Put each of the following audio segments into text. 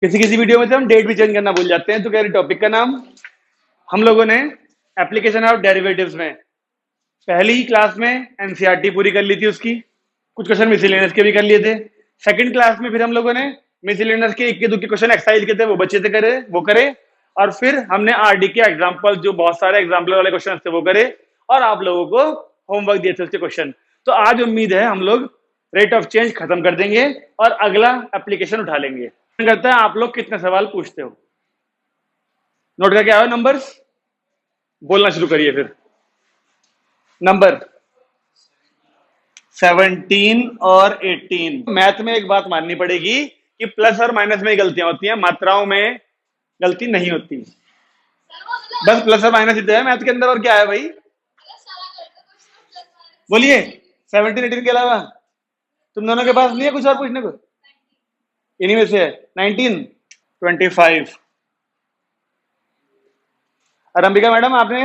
किसी किसी वीडियो में तो हम डेट भी चेंज करना भूल जाते हैं। तो क्या टॉपिक का नाम हम लोगों ने एप्लीकेशन ऑफ डेरिवेटिव्स में पहली ही क्लास में एनसीईआरटी पूरी कर ली थी, उसकी कुछ क्वेश्चन मिसलेनियस के भी कर लिए थे। सेकंड क्लास में फिर हम लोगों ने मिसलेनियस के इक्के दुक्के क्वेश्चन एक्सरसाइज के थे, वो बच्चे थे करे वो करे, और फिर हमने आरडी के एग्जाम्पल जो बहुत सारे एग्जाम्पल वाले क्वेश्चन थे वो करे, और आप लोगों को होमवर्क दिए थे उसके क्वेश्चन। तो आज उम्मीद है हम लोग रेट ऑफ चेंज खत्म कर देंगे और अगला एप्लीकेशन उठा लेंगे। करता है आप लोग कितने सवाल पूछते हो, नोट करके आओ नंबर्स, बोलना शुरू करिए। फिर नंबर 17 और 18। मैथ में एक बात माननी पड़ेगी कि प्लस और माइनस में गलतियां होती हैं, मात्राओं में गलती नहीं होती। बस प्लस और माइनस ही है मैथ के अंदर, और क्या है भाई? बोलिए 17 18 के अलावा तुम दोनों के पास नहीं है कुछ और पूछने को? इन्हीं में से है 19 25। और अंबिका मैडम आपने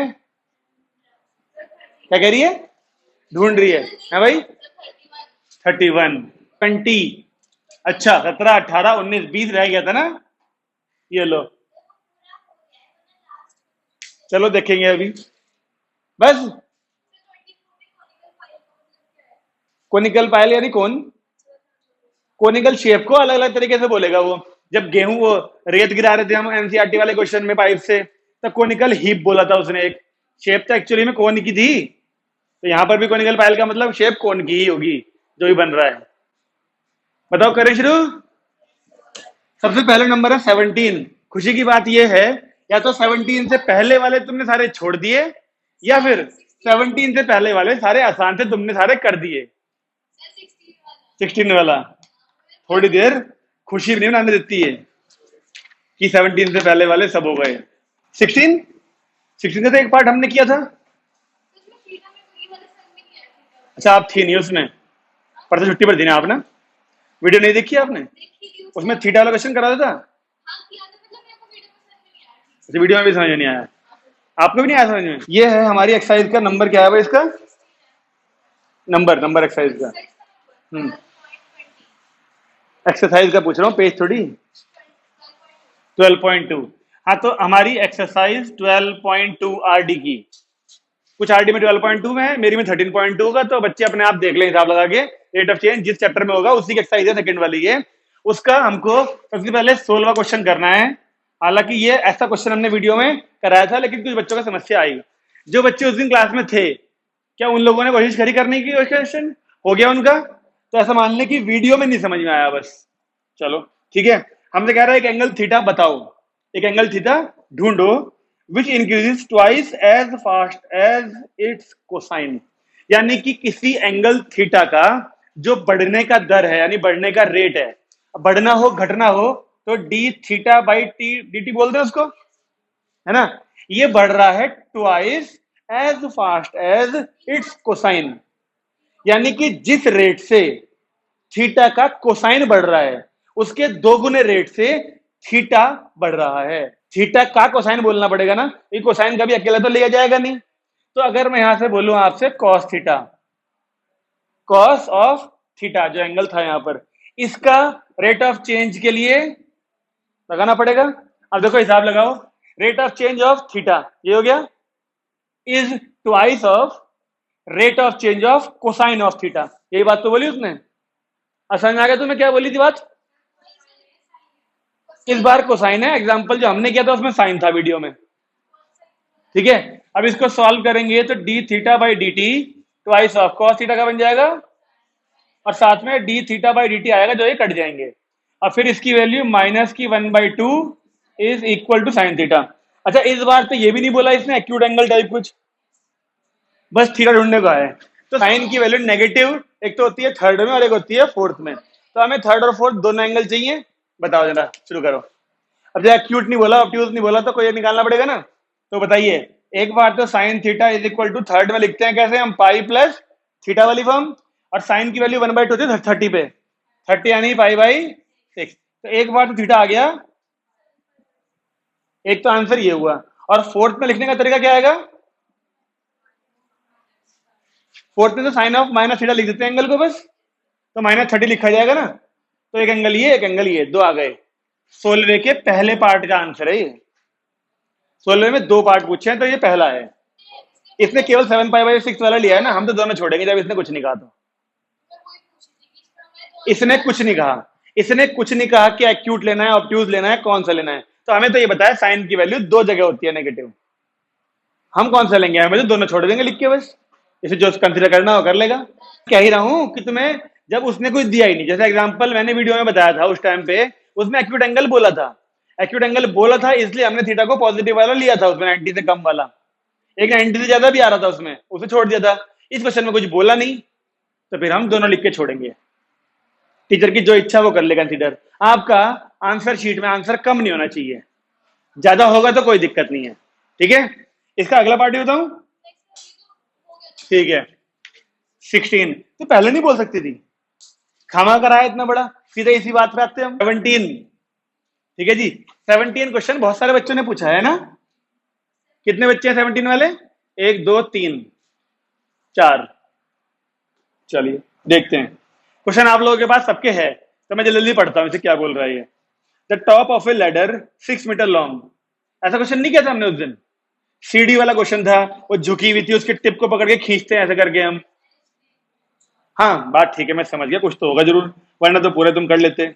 क्या कह रही है, ढूंढ रही है भाई? 31 20। अच्छा 17 18 19 20 रह गया था ना, ये लो चलो देखेंगे अभी। बस कोनिकल पायल यानी कौन? कोनिकल शेप को अलग अलग तरीके से बोलेगा वो। जब गेहूं वो रेत गिरा रहे थे हम एनसीईआरटी वाले क्वेश्चन में पाइप से, तो कोनिकल हीप बोला था उसने। एक शेप तो एक्चुअली में कोन की थी, तो यहां पर भी कोनिकल पायल का मतलब शेप कोन की ही होगी जो भी बन रहा है। बताओ करें शुरू। सबसे पहले नंबर है 17। खुशी की बात यह है, या तो 17 से पहले वाले तुमने सारे छोड़ दिए, या फिर 17 से पहले वाले सारे आसान थे तुमने सारे कर दिए। 16 वाला थोड़ी देर खुशी भी नहीं बनाने देती है कि 17 से पहले वाले सब हो गए। 16 का तो एक पार्ट हमने किया था। अच्छा आप थी नहीं उसमें, परसों छुट्टी पर थी ना आप ना, वीडियो नहीं देखी आपने? उसमें थीटा वाला क्वेश्चन करा था। अच्छा वीडियो में भी समझ में नहीं आया, आपको भी नहीं आया समझ में? ये है हमारी एक्सरसाइज का नंबर, क्या है भाई इसका नंबर एक्सरसाइज का। एक्सरसाइज का पूछ रहा हूँ, पेज थोड़ी। 12.2। हाँ तो हमारी एक्सरसाइज 12.2 आरडी की, कुछ आरडी में 12.2 में है, मेरी में 13.2 का। तो बच्चे अपने आप देख लें हिसाब लगा के, रेट ऑफ चेंज जिस चैप्टर में होगा उसी की एक्सरसाइज है सेकंड वाली ये। उसका हमको सबसे पहले 16वां क्वेश्चन करना है। हालांकि ये ऐसा क्वेश्चन हमने वीडियो में कराया था, लेकिन कुछ बच्चों का समस्या आई। जो बच्चे उस दिन क्लास में थे, क्या उन लोगों ने कोशिश करी करने की? क्वेश्चन हो गया उनका? तो ऐसा मान लें कि वीडियो में नहीं समझ में आया बस। चलो ठीक है, हमसे कह रहा है एक एंगल थीटा बताओ, एक एंगल थीटा ढूंढो which increases twice as fast as its cosine। यानी कि किसी एंगल थीटा का जो बढ़ने का दर है, यानी बढ़ने का रेट है, बढ़ना हो घटना हो, तो d theta by t d t बोलते हैं उसको, है ना? ये बढ़ रहा है twice as fast as its cosine, यानी कि जिस रेट से थीटा का कोसाइन बढ़ रहा है उसके 2 गुने रेट से थीटा बढ़ रहा है। थीटा का कोसाइन बोलना पड़ेगा ना, ये कोसाइन कभी अकेला तो लिया जाएगा नहीं। तो अगर मैं यहां से बोलूं आपसे cos theta, cos of theta जो एंगल था यहां पर, इसका रेट ऑफ चेंज के लिए लगाना पड़ेगा। अब देखो हिसाब लगाओ, rate of change of theta ये हो गया is twice of rate of change of cosine of theta. यही बात तो बोली उसने, आसान आ गया तुम्हें? क्या बोली थी बात? इस बार कोसाइन है, एग्जांपल जो हमने किया था उसमें साइन था वीडियो में, ठीक है। अब इसको सॉल्व करेंगे तो d theta by D T twice of cos theta का बन जाएगा, और साथ में D theta by D T आएगा जो ये कट जाएंगे, और फिर इसकी वैल्यू माइनस की 1/2 is equal to sine theta. अच्छा इस बार तो ये भी नहीं बोला इसने एक्यूट एंगल टाइप कुछ, बस थीटा ढूंढने को है। तो साइन की वैल्यू नेगेटिव एक तो होती है थर्ड में और एक होती है फोर्थ में, तो हमें थर्ड और फोर्थ दोनों एंगल चाहिए। बताओ जरा, शुरू करो। अब जब एक्यूट नहीं बोला, ऑब्ट्यूज नहीं बोला, तो कोई निकालना पड़ेगा ना। तो बताइए, एक बार तो sine theta is equal to third में लिखते हैं कैसे हम, पाई प्लस थीटा वाली फॉर्म, और साइन की वैल्यू 1/2 होती है 30 पे, 30 यानी पाई/6। तो एक बार तो थीटा आ गया, एक तो आंसर ये हुआ। और फोर्थ में लिखने का तरीका क्या आएगा? फोर्थ में तो साइन ऑफ माइनस थीटा लिख देते हैं एंगल को बस, तो -30 लिखा जाएगा ना। तो एक एंगल ये, एक एंगल ये, दो आ गए। 16वें के पहले पार्ट का आंसर है ये। 16वें में 2 पार्ट पूछे हैं तो ये पहला है। इसने केवल 7 पाई/6 वाला लिया है ना, हम तो दोनों छोड़ेंगे जब इसने कुछ नहीं कहा तो। इसने कुछ नहीं कहा, इसने कुछ नहीं कहा कि एक्यूट लेना है, ऑब्ट्यूज लेना है, कौन सा लेना है। तो हमें तो ये बताया साइन की वैल्यू 2 जगह होती है नेगेटिव। हम कौन सा लेंगे, हमें तो दोनों छोड़ देंगे लिख के बस। इसे जो कंसीडर करना हो कर लेगा। कह ही रहा हूं कि तुम्हें जब उसने कुछ दिया ही नहीं, जैसे एग्जांपल मैंने वीडियो में बताया था उस टाइम पे, उसमें एक्यूट एंगल बोला था। एक्यूट एंगल बोला था इसलिए हमने थीटा को पॉजिटिव वाला लिया था उसमें, 90 से कम वाला। एक 90 से ज्यादा भी आ रहा था उसमें, उसे छोड़ दिया था। इस क्वेश्चन में कुछ बोला नहीं तो फिर हम दोनों लिख के छोड़ेंगे। टीचर की जो इच्छा वो कर ले कंसीडर। आपका आंसर शीट में आंसर कम नहीं होना चाहिए, ज्यादा होगा तो कोई दिक्कत नहीं है। ठीक है, इसका अगला पार्ट बताऊं। ठीक है, 16 तो पहले नहीं बोल सकती थी, खामा कराया इतना बड़ा, सीधा इसी बात पे आते हैं हम। 17, ठीक है जी। 17 क्वेश्चन बहुत सारे बच्चों ने पूछा है ना। कितने बच्चे हैं 17 वाले, 1 2 3 4। चलिए देखते हैं क्वेश्चन आप लोगों के पास सबके है, तो मैं जल्दी पढ़ता हूं इसे क्या बोल रहा है ये। The top of a ladder 6 metre long, ऐसा क्वेश्चन नहीं किया था हमने उस दिन। सीढ़ी वाला क्वेश्चन था, वो झुकी हुई थी, उसके टिप को पकड़ के खींचते हैं ऐसे करके हम। हाँ बात ठीक है, मैं समझ गया, कुछ तो होगा जरूर, वरना तो पूरे तुम कर लेते।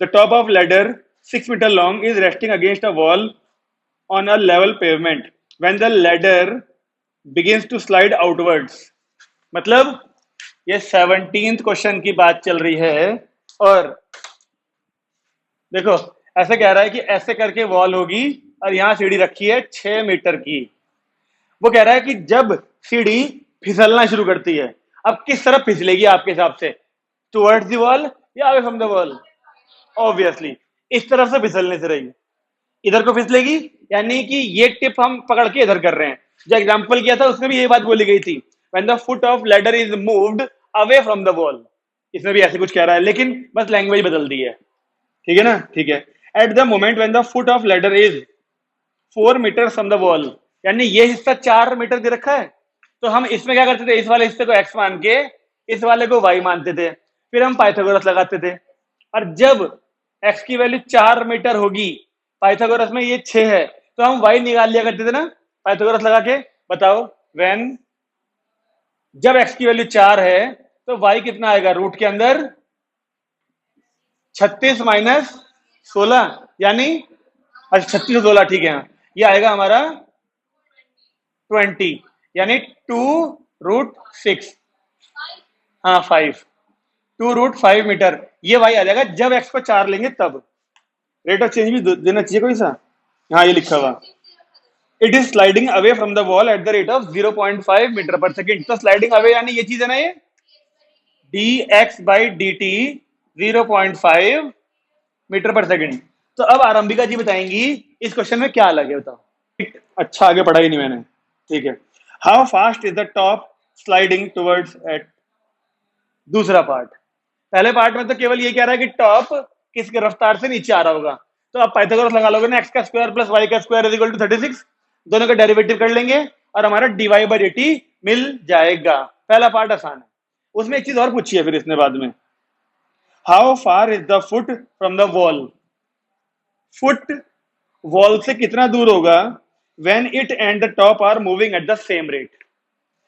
The top of ladder 6 metre long is resting against a wall on a level pavement when the ladder begins to slide outwards. मतलब ये 17th क्वेश्चन की बात चल रही है। और देखो ऐसे कह रहा है कि ऐसे करके वॉल होगी और यहां सीढ़ी रखी है 6 मीटर की। वो कह रहा है कि जब सीढ़ी फिसलना शुरू करती है, अब किस तरफ फिसलेगी आपके हिसाब से, टुवर्ड्स द वॉल या away from the wall. Obviously इस तरफ से फिसलने से रही, इधर को फिसलेगी, यानी कि ये टिप हम पकड़ के इधर कर रहे हैं। जो एग्जांपल किया था उसमें भी ये बात बोली गई थी, when the foot of ladder is moved away from the wall. इसमें भी ऐसे कुछ कह रहा है, लेकिन बस लैंग्वेज बदल दी है। ठीक है ना, ठीक है। At the moment when the foot of ladder is 4 metre from the wall, यानी ये हिस्सा 4 मीटर दे रखा है, तो हम इसमें क्या करते थे, इस वाले हिस्से को x मान के इस वाले को y मानते थे, फिर हम पाइथागोरस लगाते थे। और जब x की वैल्यू 4 मीटर होगी, पाइथागोरस में ये 6 है, तो हम y निकाल लिया करते थे ना पाइथागोरस लगा के। बताओ व्हेन, जब x की वैल्यू 4 है तो y कितना आएगा, रूट के अंदर 36 माइनस 16, यानी 36 16, ठीक है, ये आएगा हमारा 20, यानी 2√6, हाँ 5, 2√5 मीटर ये y आ जाएगा जब x को 4 लेंगे तब। रेट ऑफ चेंज भी देना चाहिए कोई सा, हाँ ये लिखा हुआ, it is sliding away from the wall at the rate of 0.5 metre per second. तो स्लाइडिंग अवे यानी ये चीज है ना, ये dx/dt 0.5 मीटर पर सेकेंड। तो अब आरंभिका जी बताएंगी इस क्वेश्चन में क्या अलग है, बताओ। अच्छा आगे पढ़ा ही नहीं मैंने, ठीक है। How fast is the top sliding towards at. दूसरा पार्ट, पहले पार्ट में तो केवल ये कह रहा है कि टॉप किस रफ्तार से नीचे आ रहा होगा, तो आप पाइथागोरस लगा लोगे ना, x का स्क्वायर प्लस y का स्क्वायर इज इक्वल टू 36, दोनों का डेरिवेटिव कर लेंगे और हमारा dy/dt मिल जाएगा। पहला पार्ट आसान है। उसमें एक चीज और पूछी है फिर इसने बाद में, how far is the foot from the wall. Foot wall से कितना दूर होगा, when it and the top are moving at the same rate,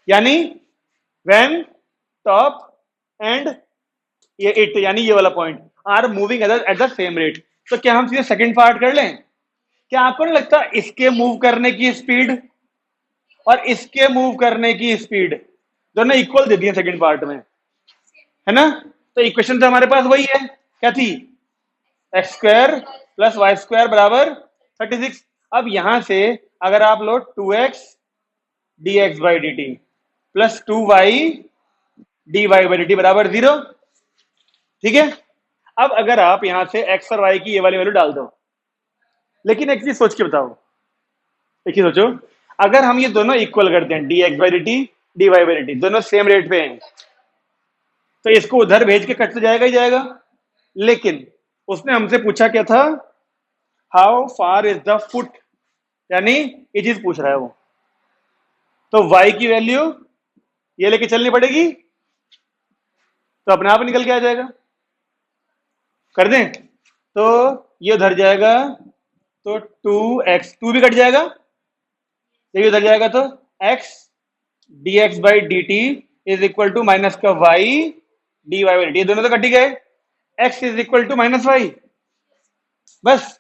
यानी व्हेन टॉप एंड ये इट, यानी ये वाला point are moving at the same rate. तो क्या हम सीधे सेकंड पार्ट कर लें। क्या आपको नहीं लगता इसके मूव करने की स्पीड और इसके मूव करने की स्पीड दोनों इक्वल दे दिए सेकंड पार्ट में, है ना। तो इक्वेशन तो हमारे पास वही है, क्या थी, x square plus y square बराबर 36। अब यहां से अगर आप लो 2x dx/dt plus 2y dy/dt बराबर 0, ठीक है। अब अगर आप यहां से x और y की ये वाली वैल्यू डाल दो, लेकिन एक चीज सोच के बताओ, एक चीज सोचो, अगर हम ये दोनों इक्वल करते हैं dx/dt dy/dt दोनों सेम रेट पे हैं, तो इसको उधर भेज के कट तो जाएगा ही जाएगा। लेकिन उसने हमसे पूछा क्या था, how far is the foot, यानी ये चीज पूछ रहा है वो, तो y की वैल्यू ये लेके चलनी पड़ेगी, तो अपने आप निकल के आ जाएगा। कर दें, तो ये उधर जाएगा, तो 2x, 2 भी कट जाएगा, ये भी उधर जाएगा, तो x dx by D t is equal to minus का y dy by D t, दोनों तो कट ही गए, x is equal to minus y. बस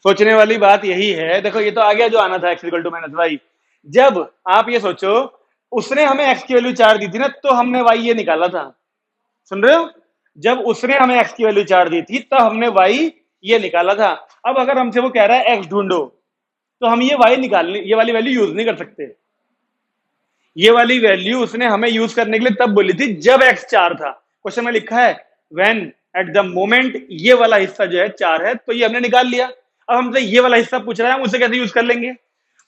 सोचने वाली बात यही है, देखो ये तो आ गया जो आना था, x equal to minus y. जब आप ये सोचो उसने हमें x की वैल्यू 4 दी थी ना, तो हमने y ये निकाला था, सुन रहे हो? जब उसने हमें x की वैल्यू 4 दी थी तब हमने y ये निकाला था। अब अगर हमसे वो कह रहा है x ढूंढो, तो हम ये y निकालने, ये वाली वैल्यू यूज नहीं कर सकते। ये वाली वैल्यू उसने हमें यूज करने के लिए तब बोली थी जब x 4 था। क्वेश्चन में लिखा है व्हेन एट द मोमेंट ये वाला हिस्सा जो है 4 है, तो ये हमने निकाल लिया। अब हमसे ये वाला हिस्सा पूछ रहा है, हम उसे कैसे यूज कर लेंगे?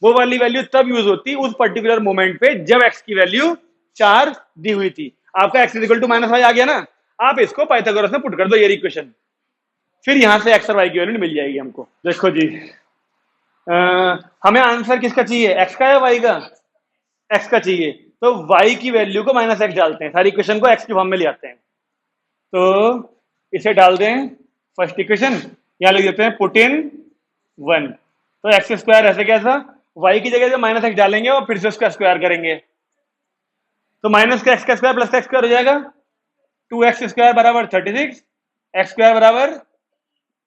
वो वाली वैल्यू तब यूज होती उस पर्टिकुलर मोमेंट पे जब x की वैल्यू 4 दी हुई थी। आपका x equal to minus Y आ गया ना, आप इसको पाइथागोरस में पुट कर दो ये इक्वेशन, फिर यहां से x और y की वैल्यू मिल जाएगी हमको। देखो जी, हमें आंसर किसका चाहिए, x का या y का? x का चाहिए, तो y की वैल्यू को माइनस x डालते हैं, सारी इक्वेशन को x के फॉर्म में ले आते हैं। तो इसे डाल दें फर्स्ट इक्वेशन, यहां लिख देते हैं पुट इन 1, तो एक्स स्क्वायर ऐसे कैसा, y की जगह से माइनस x डालेंगे और फिर से उसका स्क्वायर करेंगे, तो माइनस का x का स्क्वायर प्लस का x स्क्वायर हो जाएगा, 2x स्क्वायर बराबर 36, x स्क्वायर बराबर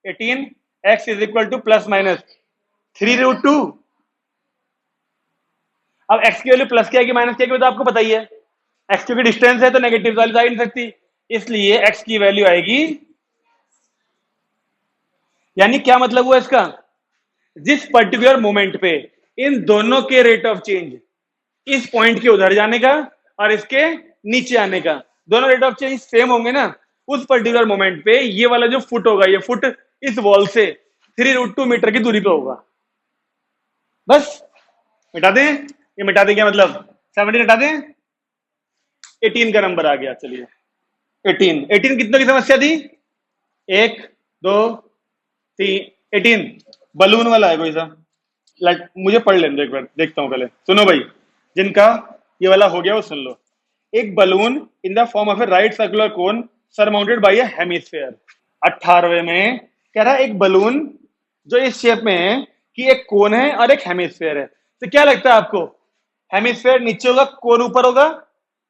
18, x is equal two plus minus 3√2। अब x की वैल्यू प्लस क्या है कि माइनस क्या है तो आपको पता ही है, x क्योंकि डिस्टेंस है तो नेगेटिव वाली जा ही नहीं सकती, इसलिए x की वैल्यू आएगी, यानी क्या मतलब हुआ इसका, जिस पर्टिकुलर मोमेंट पे इन दोनों के रेट ऑफ चेंज, इस पॉइंट के उधर जाने का और इसके नीचे आने का, दोनों रेट ऑफ चेंज सेम होंगे ना, उस पर्टिकुलर मोमेंट पे ये वाला जो फुट होगा, ये फुट इस वॉल से 3√2 मीटर की दूरी पे होगा। बस मिटा दें, ये मिटा दें, क्या मतलब 17 हटा दें, 18 का नंबर आ गया। चलिए 18 कितनों की समस्या थी, 1 2 3, 18 बलून वाला है कोई सा, मुझे पढ़ लेने दो एक बार, देखता हूं पहले, सुनो भाई, जिनका ये वाला हो गया वो सुन लो। एक balloon in the form of a right circular cone surmounted by a hemisphere. 18वें में कह रहा है एक बलून जो इस शेप में है कि एक कोन है और एक हेमिस्फीयर है, तो क्या लगता है आपको, हेमिस्फीयर नीचे होगा कोन ऊपर होगा,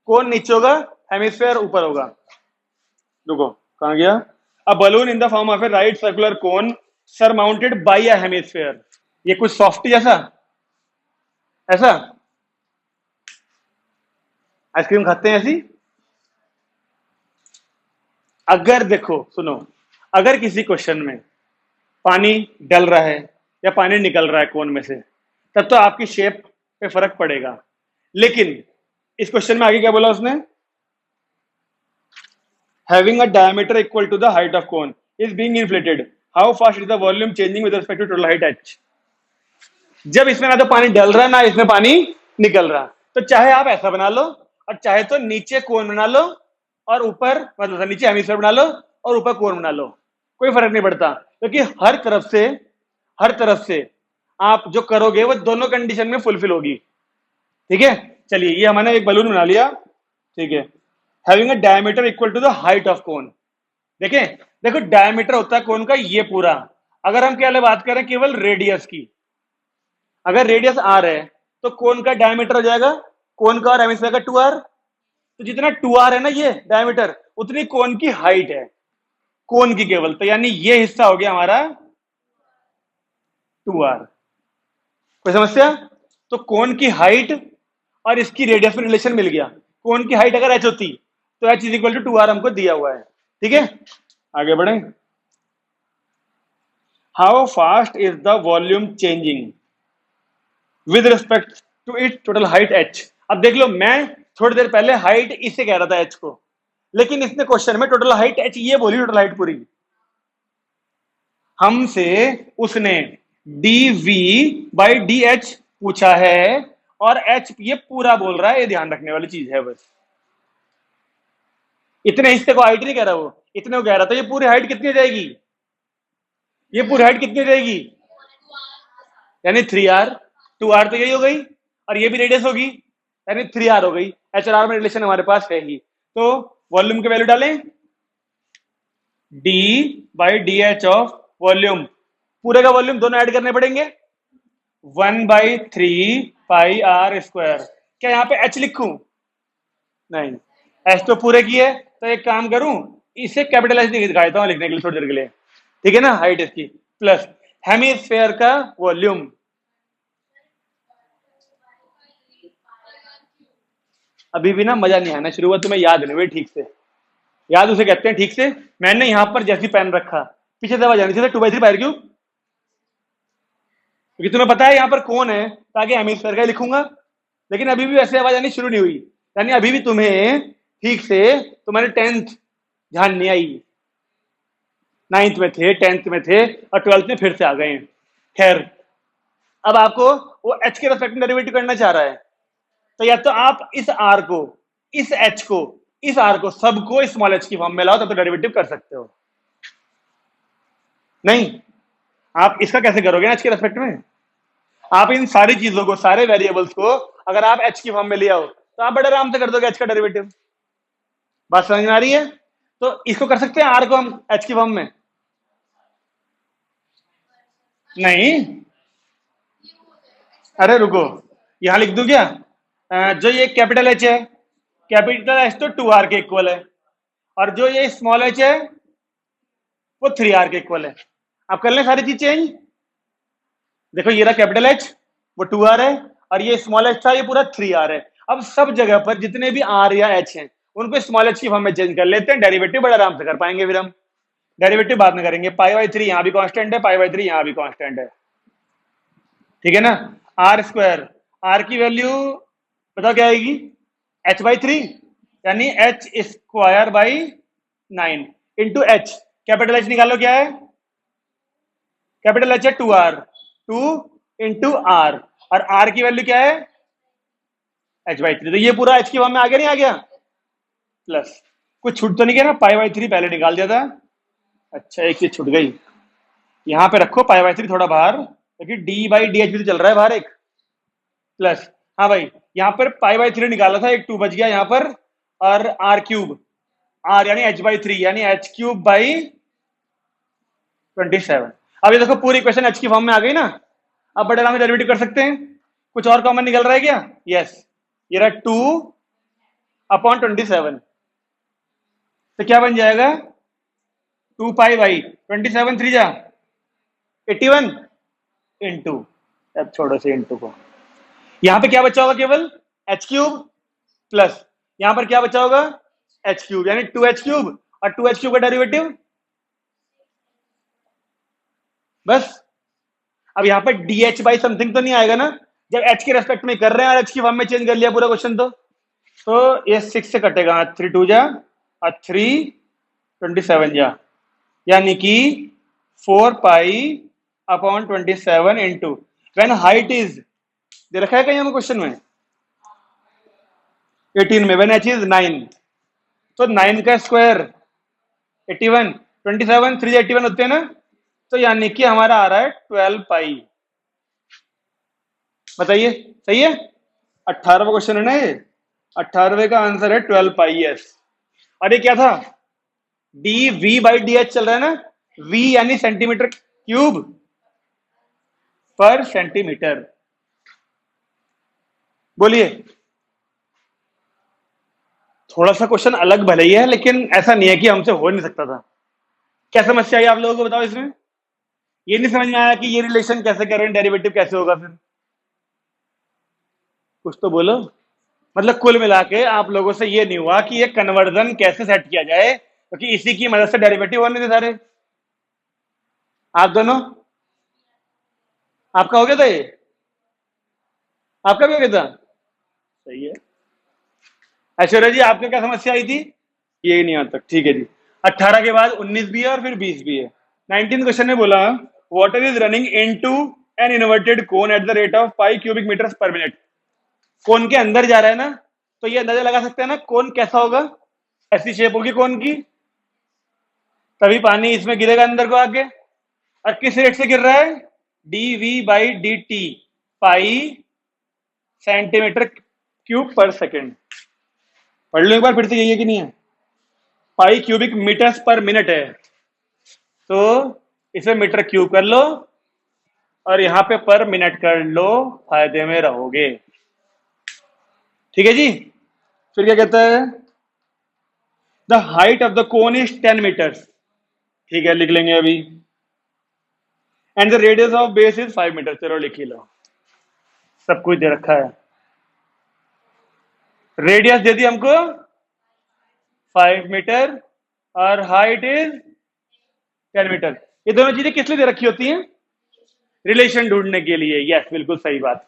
कोन नीचे होगा हेमिस्फीयर ऊपर होगा? रुको कहां गया, a balloon in the form of a right circular cone surmounted bye a hemisphere, ये कुछ सॉफ्टी जैसा, ऐसा आइसक्रीम खाते हैं ऐसी। अगर देखो सुनो, अगर किसी क्वेश्चन में पानी डल रहा है या पानी निकल रहा है कोन में से, तब तो आपकी शेप पे फर्क पड़ेगा, लेकिन इस क्वेश्चन में आगे क्या बोला उसने, having a diameter equal to the height of cone is being inflated, how fast is the volume changing with respect to total height h? जब इसमें ना तो पानी डल रहा है ना इसमें पानी निकल रहा, तो चाहे आप ऐसा बना लो और चाहे तो नीचे कोन बना लो और ऊपर, मतलब नीचे हेमिस्फीयर बना लो और ऊपर कोन बना लो, कोई फर्क नहीं पड़ता, क्योंकि हर तरफ से आप जो करोगे वो दोनों कंडीशन में फुलफिल होगी। ठीक है, चलिए ये हमने एक बलून बना लिया, ठीक है, having a diameter equal to the height of cone. देखें, देखो डायमीटर होता है कोन का ये पूरा, अगर हम क्या बात करें केवल रेडियस की, अगर रेडियस आर है तो कोन का डायमीटर हो जाएगा, कोन का और हेमिस्फीयर का 2r, तो जितना 2r है ना ये डायमीटर, उतनी कोन की हाइट है, कोन की केवल, तो यानी ये हिस्सा हो गया हमारा 2r। कोई समस्या? तो कोन की हाइट और इसकी रेडियस में रिलेशन मिल गया, कोन की हाइट अगर h होती तो h is equal to 2r हमको दिया हुआ है। ठीक है, आगे बढ़े, how fast is the volume changing with respect to it total height h। अब देख लो, मैं थोड़ी देर पहले हाइट इसे कह रहा था h को, लेकिन इसने क्वेश्चन में टोटल हाइट h ये बोली, टोटल हाइट पूरी, हमसे उसने dv बाई dh पूछा है और h ये पूरा बोल रहा है, ये ध्यान रखने वाली चीज है। बस इतने हिस्से को हाइट नहीं कह रहा वो, इतने को कह रहा था, ये पूरी हाइट कितनी हो जाएगी, ये पूरी हाइट कितनी हो जाएगी, यानी 3r, 2r तो यही हो गई और ये भी रेडियस होगी, यानी 3r हो गई, h और r में रिलेशन हमारे पास है ही। तो वॉल्यूम की वैल्यू डालें, D by D H of volume, पूरे का वॉल्यूम दोनों ऐड करने पड़ेंगे, 1/3 πr²। क्या यहाँ पे एच लिखूं? नहीं, एच तो पूरे की है, तो एक काम करूं, इसे कैपिटल एच दिखा देता हूं लिखने के लिए थोड़ी देर के लिए, ठीक है ना, हाइट इसकी प्लस हेमिस्फेयर का वॉल्यूम। अभी भी ना मजा नहीं आना शुरू हुआ, तुम्हें याद नहीं हुई ठीक से, याद उसे कहते हैं ठीक से। मैंने यहां पर जैसी पेन रखा, पीछे दबा जानी चाहिए 2/3 πr³ क्योंकि तुम्हें पता है यहां पर कौन है, ताकि हेमिस्फेयर का ही लिखूंगा, लेकिन अभी भी वैसे आवाज आनी शुरू नहीं हुई, यानी अभी भी तुम्हें ठीक से तुम्हारे 10th ध्यान नहीं आई, 9th में थे, 10th में थे और 12th में फिर से आ गए हैं। खैर, अब आपको वो एच के रेस्पेक्ट में डेरिवेटिव करना चाह रहा है, तो या तो आप इस आर को, इस एच को, इस आर को, सबको स्मॉल एच की फॉर्म में लाओ, तब तो डेरिवेटिव कर सकते हो। नहीं, आप इसका कैसे करोगे एच के रेस्पेक्ट में? आप इन सारी चीजों को, सारे वेरिएबल्स को अगर आप एच की फॉर्म में ले आओ, तो आप बड़े आराम से कर दोगे एच का डेरिवेटिव। बात समझ में आ रही है? तो इसको कर सकते हैं आर को हम एच की फॉर्म में? नहीं, अरे रुको, यहां लिख दूं क्या? जो ये कैपिटल एच है, कैपिटल एच तो 2r के इक्वल है, और जो ये स्मॉल एच है वो 3r के इक्वल है। आप कर लें सारी चीज चेंज। देखो ये रहा कैपिटल एच, वो 2r है, और ये स्मॉल एच था, ये पूरा 3r है। अब सब जगह पर जितने भी r या h हैं, उनको स्मॉल एच की फॉर्म में चेंज कर लेते हैं, डेरिवेटिव बड़े आराम से कर पाएंगे। फिर हम डेरिवेटिव बाद में करेंगे, π/3 यहां भी कांस्टेंट है, π/3 यहां भी कांस्टेंट है, ठीक है ना। r², r की वैल्यू बताओ क्या आएगी? h/3, यानी h²/9 into H, capital H निकालो क्या है? कैपिटल एच है 2r, 2 इंटू आर, और आर की वैल्यू क्या है? h/3। तो ये पूरा h की फॉर्म में आ गया, नहीं आ गया? प्लस कुछ छूट तो नहीं गया ना, π/3 पहले निकाल दिया था। अच्छा, एक चीज छूट गई, यहां पे रखो π/3 थोड़ा बाहर, क्योंकि d/dh भी तो चल रहा है बाहर एक, प्लस, हाँ भाई, यहाँ पर π/3 निकाला था, एक 2 बच गया यहाँ पर, और r³ r यानी h/3 यानी h³/27। अब ये देखो पूरी इक्वेशन h की फॉर्म में आ गई ना, अब बड़े आराम से डेरिवेटिव कर सकते हैं। कुछ और कॉमन निकल रहा है क्या? यस, ये रहा 2/27, तो क्या बन जाएगा? 2π/27, 3 जा 81 इंटू, अब छोड़ो से इंटू को, यहां पे क्या बचा होगा? केवल h³ प्लस यहां पर क्या बचा होगा? h³ यानी 2h³, और 2h³ का डेरिवेटिव बस। अब यहां पर dh/समथिंग तो नहीं आएगा ना, जब h के रेस्पेक्ट में कर रहे हैं और h की फॉर्म में चेंज कर लिया पूरा क्वेश्चन, तो ये 6 से कटेगा, 3 2 जा और 3 27 जा, यानी कि 4π/27 इंटू व्हेन हाइट इज, दे रखा है कहीं हमें क्वेश्चन में 18 में, व्हेन h इज 9, तो 9 का स्क्वायर 81, 27 3 81 होते हैं ना, तो यानी कि हमारा आ रहा है 12π। बताइए, सही है? 18वां क्वेश्चन है ना ये, 18वें का आंसर है 12π। और ये क्या था? dv/dh चल रहा है ना, v यानी सेंटीमीटर क्यूब पर सेंटीमीटर। बोलिए, थोड़ा सा क्वेश्चन अलग भले ही है, लेकिन ऐसा नहीं है कि हमसे हो नहीं सकता था। क्या समस्या आई आप लोगों को, बताओ इसमें? ये नहीं समझ में आया कि ये रिलेशन कैसे करें, डेरिवेटिव कैसे होगा? फिर कुछ तो बोलो। मतलब कुल मिला के आप लोगों से ये नहीं हुआ कि ये कन्वर्जन कैसे सेट किया जाए, क्योंकि तो इसी की मदद से डेरिवेटिव होने थे सारे। आप दोनों, आपका हो गया था ये, आपका भी हो गया था, सही है। ऐश्वर्या जी, आपको क्या समस्या आई थी? ये नहीं आता, ठीक है जी। 18 के बाद 19 भी है और फिर 20 भी है। 19 क्वेश्चन में बोला, water is running into an inverted cone at the rate of 5 cubic metres per minute. Cone के अंदर जा रहा है ना, तो ये अंदाजा लगा सकते हैं ना कोन कैसा होगा, ऐसी शेप होगी कोन की, तभी पानी इसमें गिरेगा अंदर को आके। और किस रेट से गिर रहा है? dv/dt, पाई सेंटीमीटर क्यूब पर सेकेंड। पढ़ लो एक बार फिर से, यही है कि नहीं है? पाई क्यूबिक मीटर्स पर मिनट है, तो इसमें मीटर क्यूब कर लो और यहाँ पे पर मिनट कर लो, फायदे में रहोगे। ठीक है जी। फिर क्या कहता है, the height of the cone is 10 metres. ठीक है, लिख लेंगे अभी। And the radius of base is 5 metre. चलो लिख ही लो, सब कुछ दे रखा है। रेडियस दे दी हमको 5 मीटर और हाइट इज 10 मीटर। ये दोनों चीजें किस लिए दे रखी होती हैं? रिलेशन ढूंढने के लिए। यस, बिल्कुल सही बात।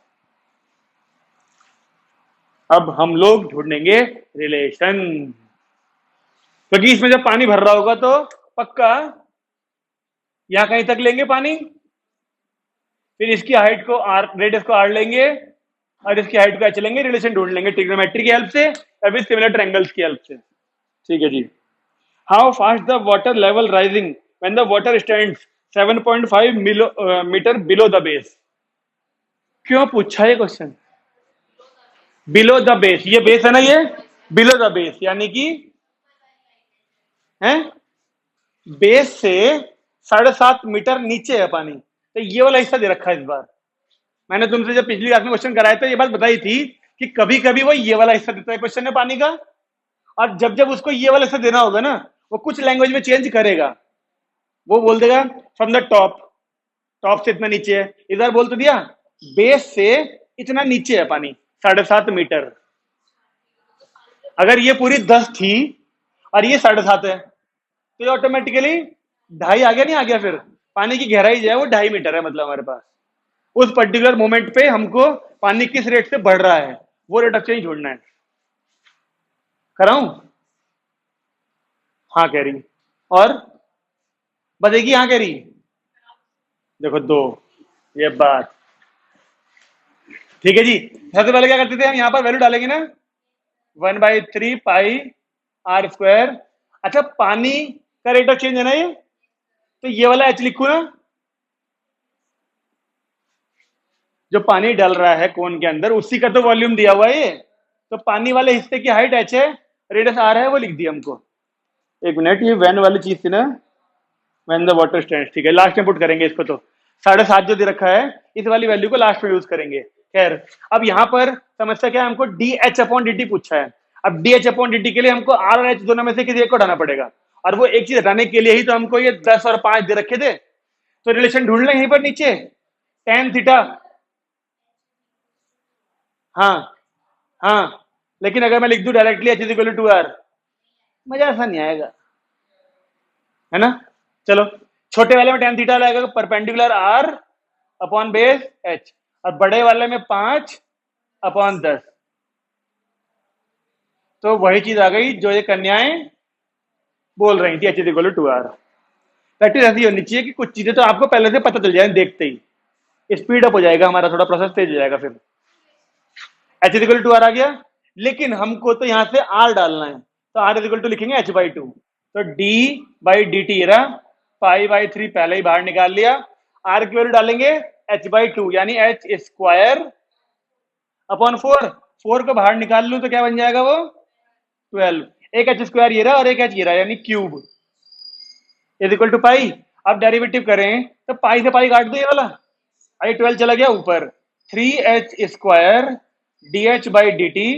अब हम लोग ढूंढेंगे रिलेशन, क्योंकि इसमें जब पानी भर रहा होगा तो पक्का यहां कहीं तक लेंगे पानी, फिर इसकी हाइट को आर, रेडियस को आर लेंगे और इसकी हाइट को एच लेंगे, रिलेशन ढूंढ लेंगे ट्रिग्नोमेट्री की हेल्प से या फिर सिमिलर ट्रायंगल्स की हेल्प से। ठीक है जी। How fast the water level rising when the water stands 7.5 metre below the base. क्यों पूछा ये क्वेश्चन? बिलो द बेस, ये बेस है ना, ये बिलो द बेस यानी कि है बेस से 7.5 मीटर नीचे है पानी। तो ये वाला हिस्सा दे रखा है इस बार। मैंने तुमसे जब पिछली क्लास में क्वेश्चन कराया था ये बात बताई थी कि कभी कभी वो ये वाला हिस्सा देता है क्वेश्चन में पानी का, और जब जब उसको ये वाला हिस्सा देना होगा ना, वो कुछ लैंग्वेज में चेंज करेगा। वो बोल देगा फ्रॉम द टॉप, टॉप से इतना नीचे है। इस बार बोल तो दिया बेस से इतना नीचे है पानी, 7.5 मीटर। अगर ये पूरी 10 थी और ये 7.5 है तो ये ऑटोमेटिकली 2.5 आ गया, नहीं आ गया? फिर पानी की गहराई जो है वो 2.5 मीटर है, मतलब हमारे पास उस पर्टिकुलर मोमेंट पे हमको पानी किस रेट से बढ़ रहा है वो रेट ऑफ चेंज ढूंढना है। कराऊं? हाँ कह रही, और बतेगी हाँ कह रही। देखो 2, ये बात ठीक है जी। सबसे पहले क्या करते थे हम, यहाँ पर वैल्यू डालेंगे ना, 1/3 पाई आर स्क्वायर। अच्छा, पानी का रेट ऑफ चेंज है ना ये, तो ये वाला एच लिखू ना, जो पानी डाल रहा है कोन के अंदर उसी का तो वॉल्यूम दिया हुआ है ये, तो पानी वाले हिस्से की हाइट एच है, रेडियस आर है, वो लिख दिया हमको। एक मिनट, ये वैन वाली चीज थी ना, वैन द वाटर स्टैंड। ठीक है, लास्ट में पुट करेंगे इसको। तो 7.5 जो दे रखा है, इस वाली वैल्यू को लास्ट में यूज करेंगे। खैर, अब यहाँ पर समस्या क्या है, हमको D H upon D T पूछा है। अब D H upon D T के लिए हमको आर और एच दोनों में से किसी एक को हटाना पड़ेगा, और वो एक चीज हटाने के लिए ही तो हमको ये 10 और 5 दे रखे थे। तो रिलेशन ढूंढ लें यहीं पर नीचे, tan थीटा। हाँ हाँ, लेकिन अगर मैं लिख दूं directly h is equal to r, मजा ऐसा नहीं आएगा, है ना? चलो, छोटे वाले में tan थीटा लगेगा perpendicular r upon base h, और बड़े वाले में 5/10। तो वही चीज आ गई जो ये कन्याएं बोल रही थी, h is equal to r. Practice ऐसी होनी चाहिए कि कुछ चीजें तो आपको पहले से पता चल जाए, देखते ही स्पीड अप हो जाएगा हमारा, थोड़ा प्रोसेस तेज हो जाएगा। फिर H is equal to R आ गया, लेकिन हमको तो यहां से आर डालना है, तो आर इज इक्वल टू लिखेंगे h/2। तो डी बाई डी टी रहा, π/3 पहले ही बाहर निकाल लिया, आर की वैल्यू डालेंगे h/2 यानी एच स्क्वायर अपॉन 4। 4 को बाहर निकाल लूं तो क्या बन जाएगा वो 12। एक एच स्क्वायर ये रहा और एक एच ये रहा, यानी क्यूब इज इक्वल टू पाई। अब डेरिवेटिव करें तो पाई से पाई काट दो, ये वाला आई 12 चला गया ऊपर, 3h square d h by D t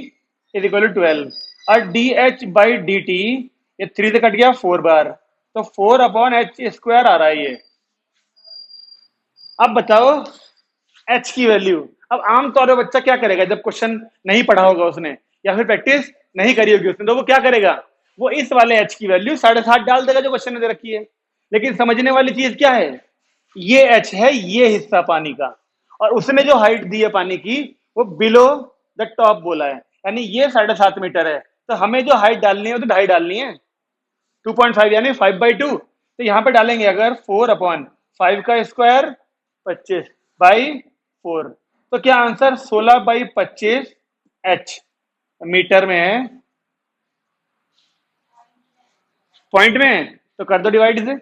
is equal to 12, और d h by D t ये 3 से कट गया 4 बार, तो 4 अपॉन एच स्क्वायर आ रहा है ये। अब बताओ एच की वैल्यू। अब आमतौर पर बच्चा क्या करेगा जब क्वेश्चन नहीं पढ़ा होगा उसने या फिर प्रैक्टिस नहीं करी होगी उसने, तो वो क्या करेगा, वो इस वाले एच की वैल्यू 7.5 डाल देगा जो क्वेश्चन में दे रखी है। लेकिन समझने वाली चीज क्या है, ये एच है ये हिस्सा पानी का, और उसने जो हाइट दी है पानी की वो बिलो द टॉप बोला है, यानी ये 7.5 मीटर है। तो हमें जो हाइट डालनी है वो तो 2.5 डालनी है, 2.5 यानी 5/2। तो यहाँ पे डालेंगे अगर 4/5 का स्क्वायर 25/4, तो क्या आंसर 16/25 एच मीटर में है, पॉइंट में है, तो कर दो डिवाइड से।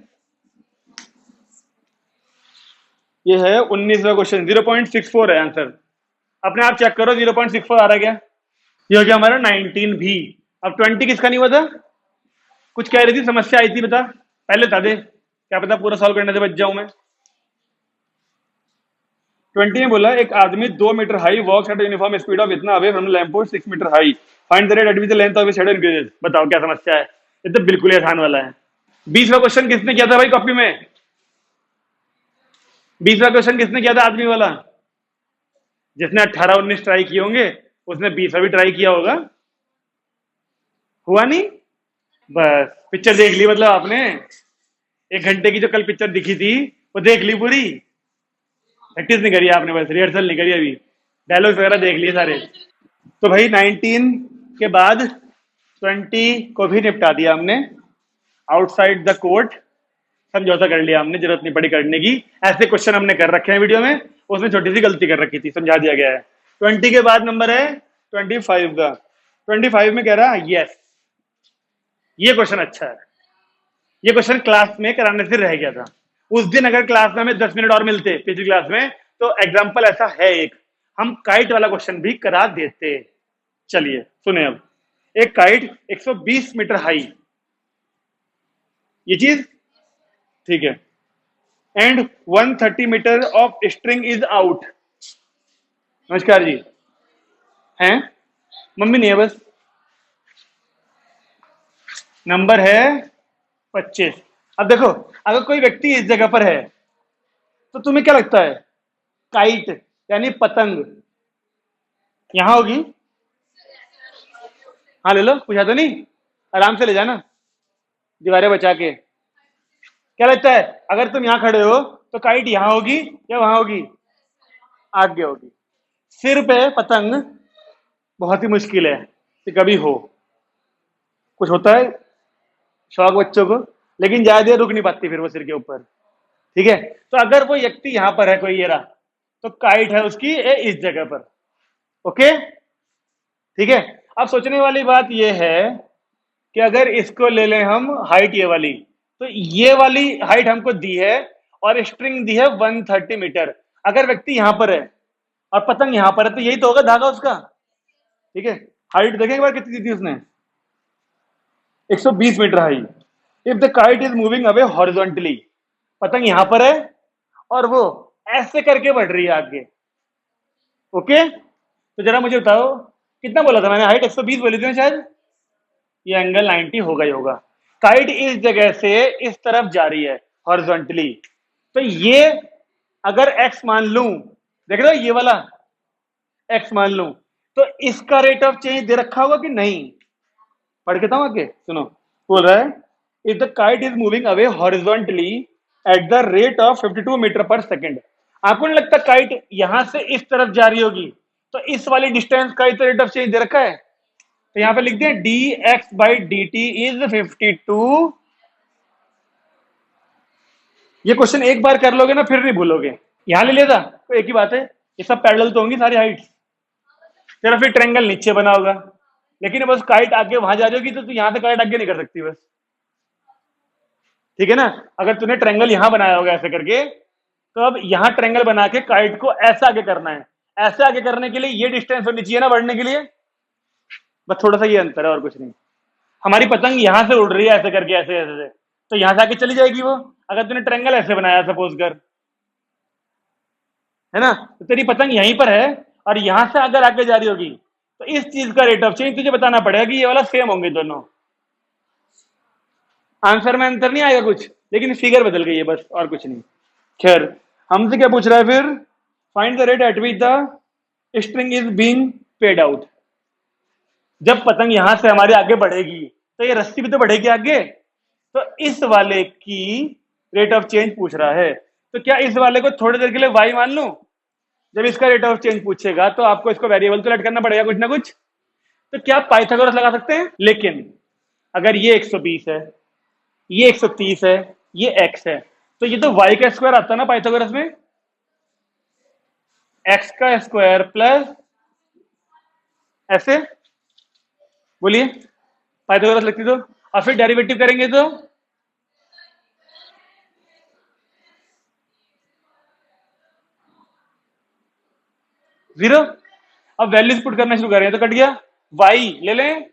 ये है 19वां क्वेश्चन, 0.64 है आंसर। अपने आप चेक करो 0.64 आ रहा है क्या? ये हो गया हमारा 19 भी। अब 20 किसका नहीं हुआ था? कुछ कह रही थी, समस्या आई थी, बता पहले बता दे। क्या पता पूरा सॉल्व करने से बच जाऊं मैं। 20 में बोला एक आदमी 2 metre high walks at uniform speed of इतना away from lamp post 6 metre high, find the rate at which the length of shadow increases. बताओ क्या समस्या है, ये तो बिल्कुल ही आसान वाला है। 20वां क्वेश्चन किसने किया था भाई कॉपी में? 20वां क्वेश्चन किसने किया था आदमी वाला? जिसने 18-19 ट्राई किए होंगे उसने 20वां भी ट्राई किया होगा। हुआ नहीं? बस पिक्चर देख ली मतलब आपने? 1 घंटे की जो कल पिक्चर दिखी थी वो देख ली पूरी? प्रैक्टिस नहीं करी आपने, बस रिहर्सल नहीं करी अभी, डायलॉग्स वगैरह देख लिए सारे। तो भाई 19 के बाद 20 को भी निपटा दिया हमने, आउटसाइड द कोर्ट समझौता कर लिया हमने, जरूरत नहीं पड़ी करने की। ऐसे क्वेश्चन हमने कर रखे हैं वीडियो में, उसमें छोटी सी गलती कर रखी थी, समझा दिया गया है। 20 के बाद नंबर है 25 का। 25 में कह रहा है यस, ये क्वेश्चन अच्छा है। ये क्वेश्चन क्लास में कराने से रह गया था उस दिन। अगर क्लास में हमें 10 मिनट और मिलते पिछली क्लास में तो एग्जाम्पल ऐसा है एक, हम काइट वाला क्वेश्चन भी करा देते। चलिए सुने अब। एक काइट 120 मीटर हाई, ये चीज ठीक है, and 130 metre of string is out. नमस्कार जी, हैं? मम्मी नहीं है बस। नंबर है 25। अब देखो, अगर कोई व्यक्ति इस जगह पर है तो तुम्हें क्या लगता है काइट यानी पतंग यहां होगी? हाँ ले लो, पूछा तो नहीं, आराम से ले जाना दीवारें बचा के। क्या लगता है अगर तुम यहां खड़े हो तो काइट यहां होगी या वहां होगी? आगे होगी। सिर पे पतंग बहुत ही मुश्किल है कि कभी हो, कुछ होता है शौक बच्चों को, लेकिन ज्यादा देर रुक नहीं पाती फिर वो सिर के ऊपर। ठीक है, तो अगर वो व्यक्ति यहां पर है कोई ये रहा, तो काइट है उसकी इस जगह पर। ओके ठीक है। अब सोचने वाली बात ये है कि अगर इसको ले लें हम हाइट ये वाली, तो ये वाली हाइट हमको दी है और स्ट्रिंग दी है 130 मीटर। अगर व्यक्ति यहां पर है और पतंग यहां पर है तो यही तो होगा धागा उसका। ठीक है, हाइट देखें एक बार कितनी दी थी उसने, 120 metre high. If the kite is moving away horizontally, पतंग यहां पर है और वो ऐसे करके बढ़ रही है आगे। ओके, तो जरा मुझे बताओ कितना बोला था मैंने, हाइट 120 बोली थी ना शायद, ये एंगल 90 होगा ही होगा। काइट इस जगह से इस तरफ जा रही है हॉरिजॉन्टली, तो ये अगर एक्स मान लूं, देख रहे हो ये वाला एक्स मान लूं, तो इसका रेट ऑफ चेंज दे रखा होगा कि नहीं? पढ़ के था आगे सुनो, बोल रहा है if the kite is moving away horizontally at the rate of 52 metre per second. आपको नहीं लगता काइट यहां से इस तरफ जा रही होगी, तो इस वाली डिस्टेंस का रेट ऑफ चेंज दे रखा है, तो यहां पे लिख दें D x by D t is 52। ये क्वेश्चन एक बार कर लोगे ना फिर नहीं भूलोगे। यहां ले लिया था तो एक ही बात है, ये सब पैरेलल तो होंगी सारी हाइट्स, तेरा फिर ट्रायंगल नीचे बना होगा, लेकिन बस काइट आगे वहां जा रही होगी तो तू यहां से काइट आगे नहीं कर सकती बस। ठीक है ना, अगर तूने ट्रायंगल यहां बनाया होगा ऐसे करके, तो अब यहां ट्रायंगल बना के काइट को ऐसा आगे करना है। ऐसे आगे करने के लिए ये डिस्टेंस होनी चाहिए ना बढ़ने के लिए, बस थोड़ा सा ये अंतर है और कुछ नहीं। हमारी पतंग यहां से उड़ रही है ऐसे करके, ऐसे ऐसे तो यहां से आके चली जाएगी वो, अगर तूने ट्रायंगल ऐसे बनाया सपोज कर, है ना, तो तेरी पतंग यहीं पर है और यहां से अगर आगे जा रही होगी, तो इस चीज का रेट ऑफ चेंज तुझे बताना पड़ेगा कि ये वाला सेम होंगे दोनों। आंसर में अंतर नहीं आएगा कुछ, लेकिन फिगर बदल गई है बस, और कुछ नहीं। खैर, हमसे क्या पूछ रहा है फिर, find the rate at which the string is being paid out. जब पतंग यहां से हमारे आगे बढ़ेगी तो ये रस्सी भी तो बढ़ेगी आगे, तो इस वाले की रेट ऑफ चेंज पूछ रहा है, तो क्या इस वाले को थोड़ी देर के लिए वाई मान लूं? जब इसका रेट ऑफ चेंज पूछेगा तो आपको इसको वेरिएबल तो ऐड करना पड़ेगा कुछ ना कुछ, तो क्या पाइथागोरस लगा सकते हैं? लेकिन अगर ये 120 है, ये 130 है, ये x है, तो ये तो y का स्क्वायर आता है ना पाइथागोरस में, x का स्क्वायर प्लस ऐसे, बोलिए पाइथागोरस लिखती तो, और फिर डेरिवेटिव करेंगे तो जीरो। अब वैल्यूज पुट करना शुरू करें तो कट गया, y ले लें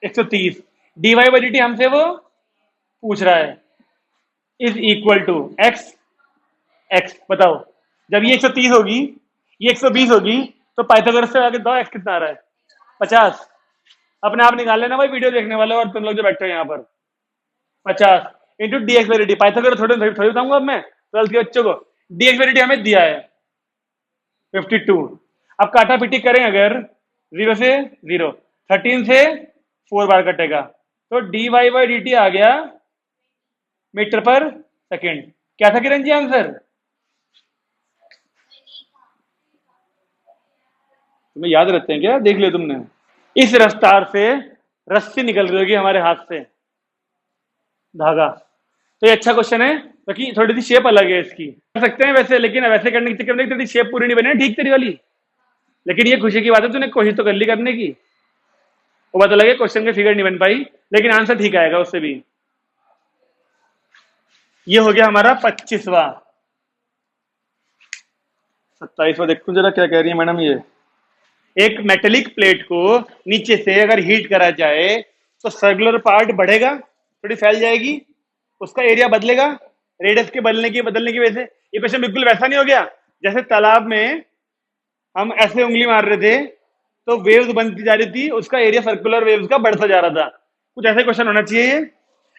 130, dy बाई dt हमसे वो पूछ रहा है, is equal to x. X बताओ, जब ये 130 होगी, ये 120 होगी, तो पाइथागोरस से आगे दो एक्स कितना आ रहा है? 50। अपने आप निकाल लेना भाई, वीडियो देखने वाले और तुम लोग जो बैठे हो यहाँ पर। 50 into D x verity, Pythagoras थोड़ी थोड़ी बताऊंगा अब मैं 12th के बच्चों को। डी एक्स वेरिटी हमें दिया है 52। अब काटा पीटी करें अगर, 0 से 0, 13 से 4 बार कटेगा, तो D Y by D T आ गया मीटर पर सेकेंड। क्या था किरण जी आंसर? तुम्हें याद रहते हैं क्या, देख लिया तुमने? इस रफ्तार से रस्सी निकल रही होगी हमारे हाथ से, धागा। तो ये अच्छा क्वेश्चन है, क्योंकि थोड़ी सी शेप अलग है इसकी। कर सकते हैं वैसे, लेकिन वैसे करने के चक्कर में तेरी शेप पूरी नहीं बनी ना ठीक तेरी वाली। लेकिन ये खुशी की बात है, तूने कोशिश तो कर ली करने की। वो पता लगे क्वेश्चन की फिगर नहीं बन पाई, लेकिन आंसर ठीक आएगा उससे भी। ये हो गया हमारा 25वां। 27वां देखो जरा क्या कह रही है मैडम। ये एक मेटेलिक प्लेट को नीचे से अगर हीट करा जाए तो सर्कुलर पार्ट बढ़ेगा, थोड़ी फैल जाएगी, उसका एरिया बदलेगा रेडियस के बदलने की वजह से। ये क्वेश्चन बिल्कुल वैसा नहीं हो गया जैसे तालाब में हम ऐसे उंगली मार रहे थे तो वेव्स बनती जा रही थी, उसका एरिया सर्कुलर वेव्स का बढ़ता जा रहा था। कुछ ऐसा क्वेश्चन होना चाहिए।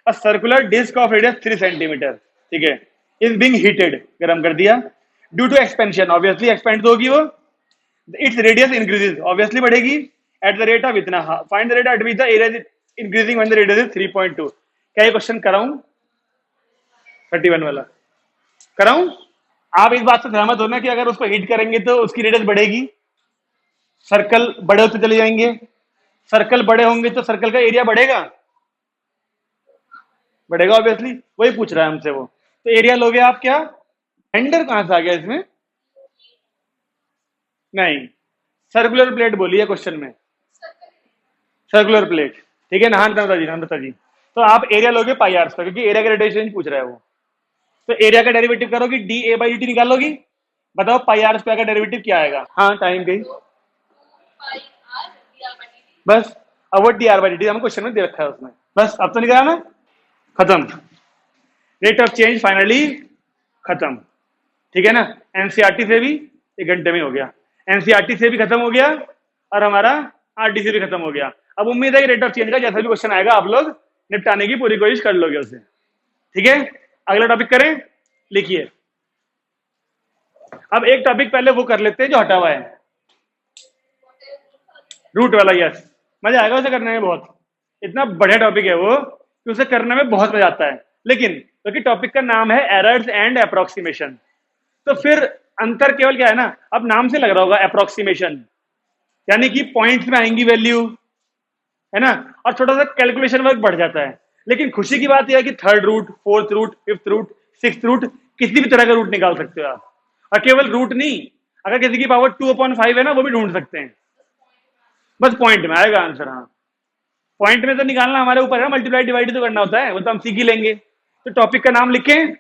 A circular disc of radius 3 centimetre, ठीक है, इज बीइंग हीटेड, गर्म कर दिया, due to expansion, obviously expand तो होगी वो, इट्स रेडियस इंक्रीजेस, ऑब्वियसली बढ़ेगी, एट द रेट ऑफ इतना, find the rate at which the area is increasing when the radius is 3.2। क्या ये क्वेश्चन कराऊं? 31 वाला कराऊं? आप इस बात से सहमत हो ना कि अगर उसको हिट करेंगे तो उसकी रेडियस बढ़ेगी, सर्कल बड़े होते चले जाएंगे, सर्कल बड़े होंगे तो सर्कल का एरिया बढ़ेगा, बढ़ेगा ऑब्वियसली, वही पूछ रहा है हमसे वो। तो एरिया लोगे आप क्या? एंडर कहां से आ गया इसमें? नहीं, सर्कुलर प्लेट बोली है क्वेश्चन में, सर्कुलर प्लेट, ठीक है ना? हाँ नम्रता जी, नम्रता जी। तो आप एरिया लोगे पाई आर स्क्वायर, क्योंकि एरिया का रेडिएशन पूछ रहा है वो। तो एरिया का डेरिवेटिव करोगी, D A by D T निकालोगी, बताओ पाई आर स्क्वायर का डेरिवेटिव क्या आएगा? हाँ टाइम गई, बस। अब वो D R by D T हम क्वेश्चन में दे रखा है उसमें, बस अब तो निकाला ना, खत्म। रेट ऑफ चेंज फाइनली खत्म, ठीक है ना? एनसीईआरटी से भी 1 घंटे में हो गया, एनसीईआरटी से भी खत्म हो गया, और हमारा आरटी से भी खत्म हो गया। अब उम्मीद है कि रेट ऑफ चेंज का जैसा भी क्वेश्चन आएगा आप लोग निपटाने की पूरी कोशिश कर लोगे उसे, ठीक है? अगला टॉपिक करें, लिखिए। अब एक टॉपिक पहले वो कर लेते हैं जो हटा हुआ है, रूट वाला। यस, मजा आएगा उसे करने में बहुत, इतना बढ़िया टॉपिक है वो कि उसे करने में बहुत मजा आता है। लेकिन क्योंकि टॉपिक का नाम है एरर्स एंड अप्रोक्सीमेशन, तो फिर अंतर केवल क्या है ना, अब नाम से लग रहा होगा अप्रोक्सीमेशन, यानी कि पॉइंट्स में आएंगी वैल्यू, है ना, और छोटा सा कैलकुलेशन वर्क बढ़ जाता है। लेकिन खुशी की बात यह है कि third root, fourth root, fifth root, six root, किसी भी तरह का रूट निकाल सकते हो आप। और केवल रूट नहीं, अगर किसी की पावर 2/5 है ना, वो भी ढूंढ सकते हैं, बस पॉइंट में आएगा आंसर। हाँ, पॉइंट में तो निकालना हमारे ऊपर है, मल्टीप्लाई डिवाइड तो करना होता है, वो तो हम सीख ही लेंगे। तो टॉपिक का नाम लिखें।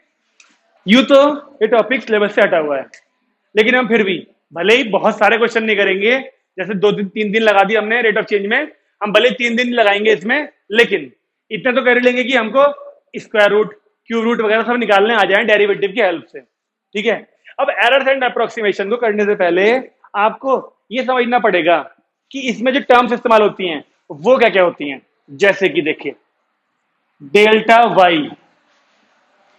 यू तो ये टॉपिक सिलेबस से हटा हुआ है, लेकिन हम फिर भी भले ही बहुत सारे क्वेश्चन नहीं करेंगे, जैसे 2 दिन 3 दिन लगा दिए हमने रेट ऑफ चेंज में, हम भले 3 दिन लगाएंगे इसमें, लेकिन इतना तो कर लेंगे कि हमको स्क्वायर रूट, क्यूब रूट वगैरह सब निकालने आ जाए डेरिवेटिव की हेल्प से, ठीक है? अब एरर्स एंड अप्रोक्सीमेशन को करने से पहले आपको ये समझना पड़ेगा कि इसमें जो टर्म्स इस्तेमाल होती हैं वो क्या क्या होती हैं। जैसे कि देखिए, डेल्टा वाई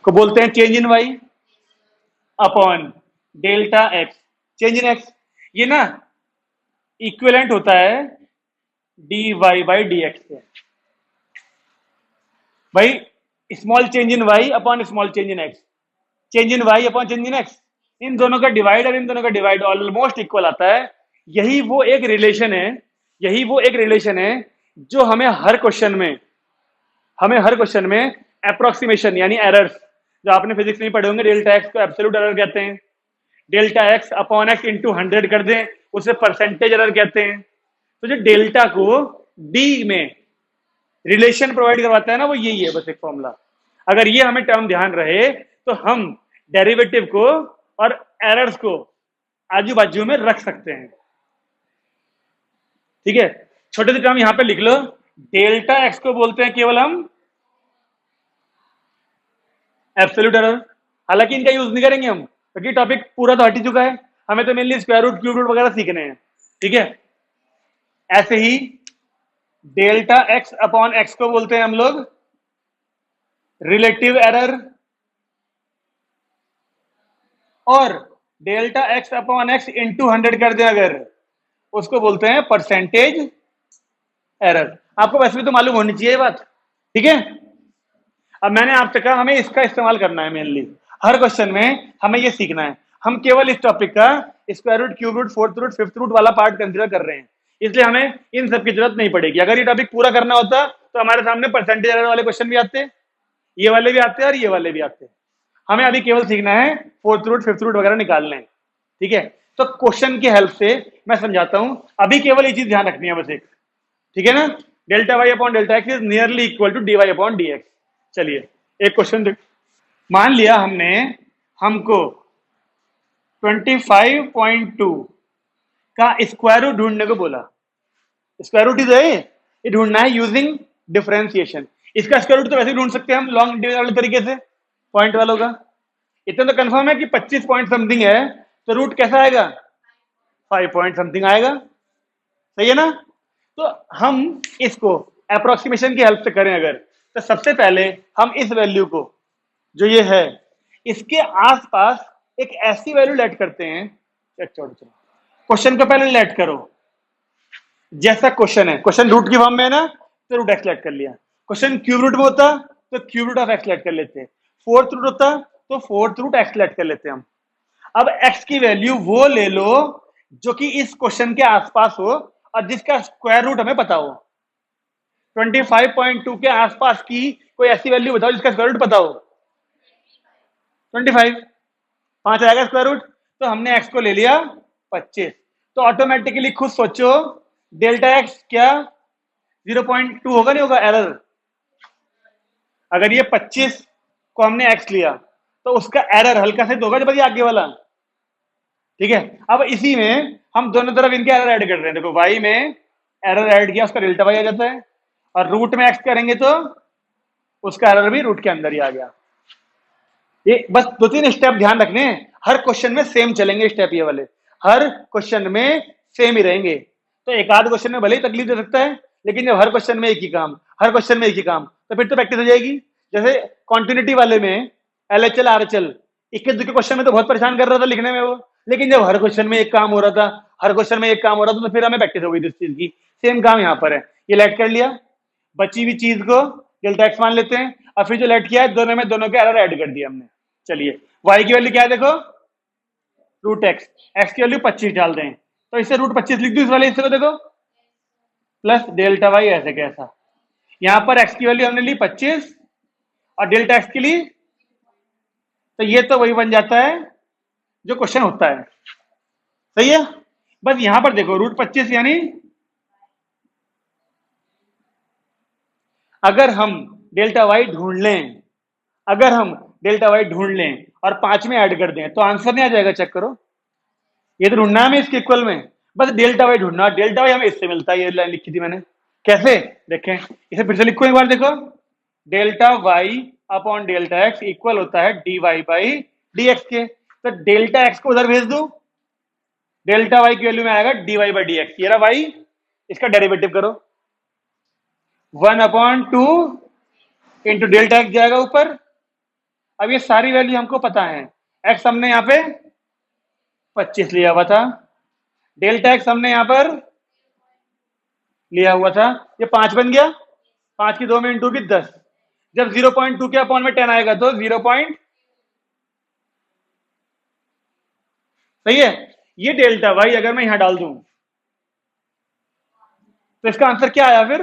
को बोलते हैं change in Y upon delta X change in X. ये ना इक्विवेलेंट होता है D Y by D X से। भाई small change in Y upon small change in X, change in Y upon change in X, इन दोनों का divide और इन दोनों का डिवाइड ऑलमोस्ट इक्वल आता है। यही वो एक रिलेशन है, यही वो एक रिलेशन है जो हमें हर क्वेश्चन में अप्रोक्सीमेशन यानी एरर्स, जो आपने फिजिक्स में पढ़े होंगे, डेल्टा एक्स को एब्सोल्यूट एरर कहते हैं, delta x upon x into 100 कर दें उसे परसेंटेज एरर कहते हैं। तो जो डेल्टा को डी में रिलेशन प्रोवाइड करवाता है ना, वो यही है, बस एक फॉर्मूला। अगर ये हमें टर्म ध्यान रहे तो हम डेरिवेटिव को और एरर्स को आजू बाजू में रख सकते हैं, ठीक है? छोटे से टर्म यहां पे लिख लो, डेल्टा एक्स को बोलते हैं केवल हम एब्सोल्यूट एरर। हालांकि इनका यूज नहीं करेंगे हम, क्योंकि टॉपिक पूरा तो हट ही चुका है, हमें तो mainly square root, cube root वगैरह सीखने हैं। ठीक है, ऐसे ही डेल्टा एक्स अपॉन एक्स को बोलते हैं हम लोग रिलेटिव एरर, और delta x upon x into 100 कर दें अगर, उसको बोलते हैं परसेंटेज एरर। आपको वैसे भी तो मालूम होनी चाहिए ये बात। ठीक है, अब मैंने आपसे कहा हमें इसका इस्तेमाल करना है मेनली हर क्वेश्चन में, हमें ये सीखना है। हम केवल इस टॉपिक का square root, cube root, fourth root, fifth root वाला पार्ट कंसीडर कर रहे हैं, इसलिए हमें इन सब की जरूरत नहीं पड़ेगी। अगर ये टॉपिक पूरा करना होता तो हमारे सामने परसेंटेज एरर वाले क्वेश्चन भी आते, ये वाले भी आते और ये वाले भी आते। हमें अभी केवल सीखना है फोर्थ रूट, फिफ्थ रूट वगैरह निकालने हैं। ठीक है, तो क्वेश्चन की हेल्प से मैं समझाता हूं, अभी केवल ये चीज ध्यान रखनी है बस एक। ठीक है ना, delta y upon delta x is nearly equal to d y upon d x. चलिए एक क्वेश्चन देख, मान लिया हमने हमको 25.2 का स्क्वायर रूट ढूंढने को बोला। स्क्वायर रूट इज ये ढूंढना है यूजिंग डिफरेंशिएशन। इसका स्क्वायर रूट तो वैसे ढूंढ सकते हैं हम लॉन्ग डिविजन वाले तरीके से, पॉइंट वालों का। इतना तो कंफर्म है कि 25 पॉइंट समथिंग है, तो रूट कैसा आएगा, 5 पॉइंट समथिंग आएगा। सही है ना, तो हम इसको अप्रोक्सीमेशन की हेल्प से करें अगर, तो सबसे पहले हम इस वैल्यू को जो ये है इसके आसपास एक ऐसी वैल्यू लेट करते हैं। क्वेश्चन को पहले लेट करो, जैसा क्वेश्चन है, क्वेश्चन रूट की फॉर्म में है ना, तो रूट एक्स लेट कर लिया। क्वेश्चन क्यूब रूट में होता तो cube root of x let कर लेते, फोर्थ रूट होता तो फोर्थ रूट एक्स लेट कर लेते हम। अब एक्स की वैल्यू वो ले लो जो कि इस क्वेश्चन के आसपास हो और जिसका स्क्वायर रूट हमें पता हो। 25.2 के आसपास की कोई ऐसी वैल्यू बताओ जिसका स्क्वायर रूट पता हो। 25, 5 आएगा स्क्वायर रूट, तो हमने एक्स को ले लिया 25। तो ऑटोमेटिकली खुद सोचो डेल्टा एक्स क्या 0.2 होगा, नहीं होगा एरर। अगर ये 25 को हमने एक्स लिया तो उसका एरर हल्का से होगा जब ये आगे वाला। ठीक है, अब इसी में हम दोनों तरफ इनके एरर ऐड कर रहे हैं। देखो वाई में एरर ऐड किया, उसका डेल्टा वाई आ जाता है, और रूट में एक्स करेंगे तो उसका एरर भी रूट के अंदर ही आ गया। ये बस 2-3 स्टेप ध्यान रखने हैं, हर क्वेश्चन में सेम चलेंगे स्टेप, ये वाले हर क्वेश्चन में सेम ही रहेंगे। तो एक आध क्वेश्चन में भले ही तकलीफ दे सकता है, लेकिन जब हर क्वेश्चन में एक ही काम, हर क्वेश्चन में एक ही काम, तो फिर तो प्रैक्टिस हो जाएगी। जैसे कॉन्टिन्यूटी वाले में LHL RHL इक्के दुक्के क्वेश्चन में तो बहुत परेशान कर रहा था लिखने में वो, लेकिन जब हर क्वेश्चन में एक काम हो रहा था, हर क्वेश्चन में एक काम हो रहा था, तो फिर हमें प्रैक्टिस हो गई इस चीज की। सेम काम यहाँ पर है, ये लेट कर लिया, बची हुई चीज को डेल्टा एक्स मान लेते हैं, और फिर जो लेट किया है दोनों में दोनों के एरर ऐड कर दिया हमने। चलिए y की वैल्यू क्या है, देखो रूट एक्स, एक्स की वैल्यू 25 डाल दें, तो इसे रूट 25 लिख दो इस वाले हिस्से को, देखो प्लस डेल्टा वाई ऐसे कैसा। यहां पर x की वैल्यू हमने ली 25 और डेल्टा एक्स की ली, तो ये तो वही बन जाता है जो क्वेश्चन होता है। सही है, बस यहां पर देखो रूट 25 यानी अगर हम डेल्टा वाई ढूंढ लें, अगर हम डेल्टा वाई ढूंढ लें और 5 में ऐड कर दें तो आंसर नहीं आ जाएगा। चेक करो, ये तो ढूंढना है हमें इसके इक्वल में, बस डेल्टा वाई ढूंढना। डेल्टा वाई हमें इससे मिलता है, ये लाइन लिखी थी मैंने, कैसे देखें, इसे फिर से लिखो एक बार, देखो delta y upon delta x equal होता है D Y by D x के। तो डेल्टा एक्स को उधर भेज दो, डेल्टा वाई की वैल्यू में आएगा d Y by D x, ये रहा वाई, इसका डेरिवेटिव करो 1/2 इंटू डेल्टा एक्स जाएगा ऊपर। अब ये सारी वैल्यू हमको पता है, एक्स हमने यहाँ पे 25 लिया हुआ था, डेल्टा एक्स हमने यहाँ पर लिया हुआ था, ये 5 बन गया, 5 की 2 में इंटू की 10। जब 0.2 के अपॉन में 10 आएगा तो 0. सही है, ये डेल्टा वाई अगर मैं यहां डाल दूं तो इसका आंसर क्या आया फिर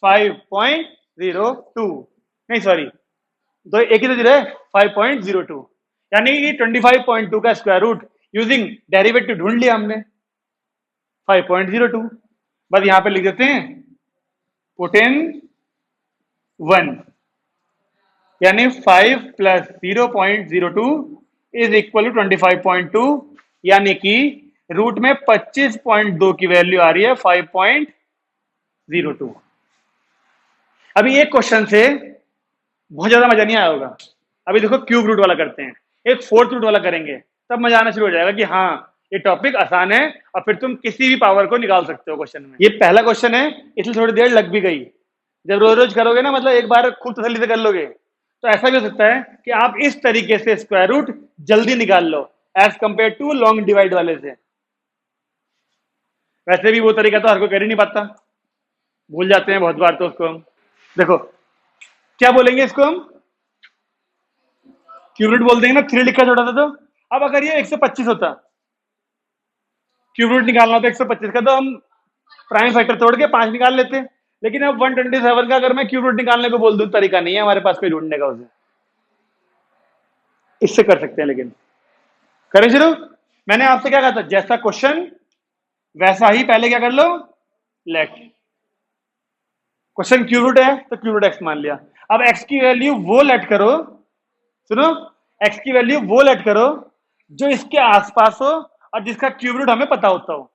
5.02, नहीं सॉरी, दो एक ही तो है 5.02, यानी कि 25.2 का स्क्वायर रूट यूजिंग डेरिवेटिव ढूंढ लिया हमने 5.02। बस यहां पे लिख देते हैं पुट इन 1, यानी 5 प्लस 0.02 इज इक्वल टू 25.2, यानी कि रूट में 25.2 की वैल्यू आ रही है 5.02। अभी एक क्वेश्चन से बहुत ज्यादा मजा नहीं आया होगा, अभी देखो क्यूब रूट वाला करते हैं, एक फोर्थ रूट वाला करेंगे, तब मजा आना शुरू हो जाएगा कि हाँ ये टॉपिक आसान है और फिर तुम किसी भी पावर को निकाल सकते हो क्वेश्चन में। ये पहला क्वेश्चन है इसलिए थोड़ी देर लग भी गई। जब रोज रोज करोगे ना, मतलब एक बार खूब तसल्ली से कर लोगे, तो ऐसा भी हो सकता है कि आप इस तरीके से स्क्वायर रूट जल्दी निकाल लो as compare to long divide वाले से। वैसे भी वो तरीका तो हर कोई कर ही नहीं पाता, भूल जाते हैं बहुत बार तो उसको हम। देखो क्या बोलेंगे इसको हम, क्यूब रूट बोल देंगे ना, 3 लिखा छोटा था तो। अब अगर ये 125 होता, क्यूब रूट निकालना होता 125 का, तो हम प्राइम फैक्टर तोड़ के 5 निकाल लेते। लेकिन अब 127 का अगर मैं क्यूब रूट निकालने को बोल दूं, तरीका नहीं है हमारे पास कोई ढूंढने का उसे। इससे कर सकते हैं, लेकिन करें शुरू। मैंने आपसे क्या कहा था, जैसा क्वेश्चन वैसा ही पहले क्या कर लो, लेट। क्वेश्चन क्यूब रूट है तो क्यूब रूट एक्स मान लिया। अब एक्स की वैल्यू वो लेट करो, सुनो, एक्स की वैल्यू वो लेट करो जो इसके आसपास हो और जिसका क्यूब रूट हमें पता होता हो।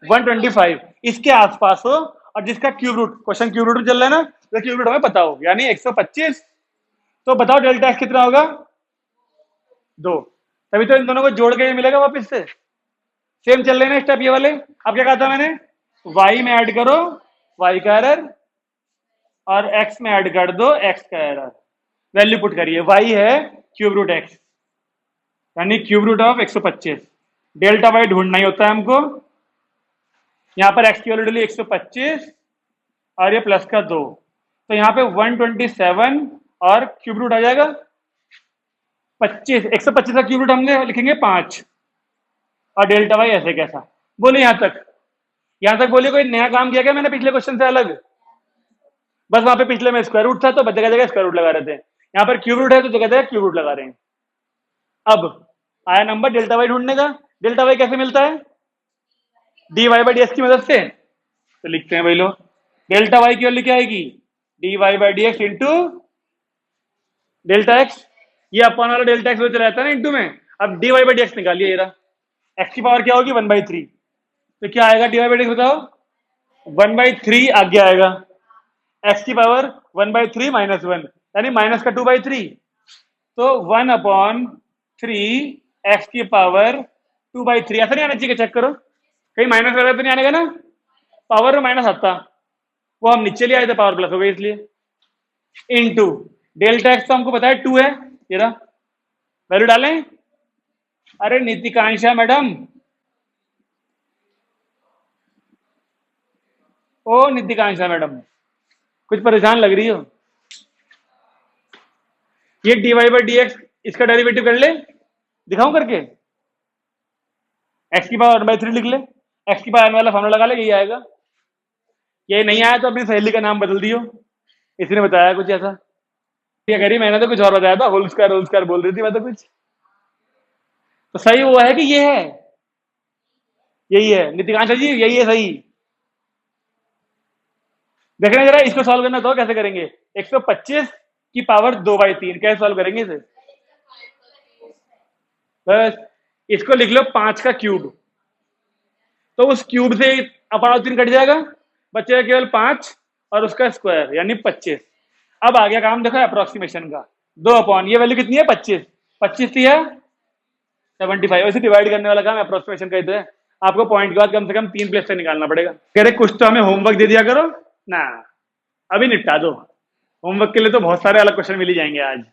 125 इसके आसपास हो और जिसका cube root, question cube root चल रहा है ना, तो क्यूब रूट हमें पता हो, यानी 125। तो बताओ डेल्टा एक्स कितना होगा, 2। तभी तो इन दोनों को जोड़ के ये मिलेगा वापस से। सेम चल रहे हैं ना स्टेप ये वाले। अब क्या कहा था मैंने, y में ऐड करो y का एरर और x में ऐड कर दो x का एरर। वैल्यू पुट करिए, y है क्यूब रूट x, यानी cube root of 125। Delta y ढूंढना ही होता है हमको। यहां पर x की वैल्यू डली 125 और ये प्लस का 2, तो यहाँ पे 127 और क्यूब रूट आ जाएगा 25। 125 का क्यूब रूट हमने लिखेंगे 5 और डेल्टा वाई ऐसे कैसा। बोले यहां तक बोलिए कोई नया काम किया क्या मैंने पिछले क्वेश्चन से अलग। बस वहां पे पिछले में स्क्वायर रूट था तो जगह जगह स्क्वायर रूट लगा रहे थे, यहाँ पर क्यूब रूट है तो जगह जगह क्यूब रूट लगा रहे हैं। अब आया नंबर डेल्टा वाई ढूंढने का। डेल्टा वाई कैसे मिलता है, D Y by D x की मदद से। तो लिखते हैं भाई लो, डेल्टा वाई की वैल्यू क्या आएगी, d Y by D x into delta x. ये अपन वाला डेल्टा एक्स चला जाता है ना इंटू में। अब d Y by D x निकालिए, ये रहा। एक्स की पावर क्या होगी 1/3, तो क्या आएगा d Y by D x बताओ, 1/3 आगे आएगा। एक्स की पावर 1/3 -1, यानी माइनस का 2/3, तो 1/3 एक्स की पावर 2/3। ऐसा नहीं आना चाहिए, चेक करो कहीं माइनस वगैरह तो नहीं आने का ना, पावर में माइनस आता, वो हम नीचे ले आए थे, पावर प्लस हो गई इसलिए। इनटू डेल्टा एक्स तो हमको पता है 2 है, ये रहा। वैल्यू डालें, अरे नीतिकांक्षा मैडम, ओ नीतिकांक्षा मैडम कुछ परेशान लग रही हो। ये d Y by D x, इसका डेरिवेटिव कर ले, दिखाऊं करके। एक्स की पावर 1/3 लिख ले, एक्स की पावर आने वाला फॉर्मूला लगा ले, यही आएगा। ये नहीं आया तो अपनी सहेली का नाम बदल दियो, इसी ने बताया कुछ ऐसा। क्या करी, मैंने तो कुछ और बताया था, होल स्क्वायर बोल रही थी मैं तो कुछ। तो सही वो है कि ये है, यही है नीतिकांक्षा जी, यही है सही। देखना जरा, इसको सॉल्व करना तो कैसे करेंगे। 125 की पावर 2/3 कैसे सॉल्व करेंगे इसे। बस इसको लिख लो 5 का क्यूब, तो उस क्यूब से अपार 3 कट जाएगा, बचेगा केवल 5 और उसका स्क्वायर यानी 25। अब आ गया काम, देखो अप्रोक्सीमेशन का। 2 अपॉन ये वैल्यू कितनी है 25, 25 थी है 75, वैसे डिवाइड करने वाला काम अप्रोक्सीमेशन का ही तो है। आपको पॉइंट के बाद कम से कम 3 प्लेस से निकालना पड़ेगा। कह रहे कुछ तो हमें होमवर्क दे दिया करो ना, अभी निपटा दो। होमवर्क के लिए तो बहुत सारे अलग क्वेश्चन मिल ही जाएंगे आज,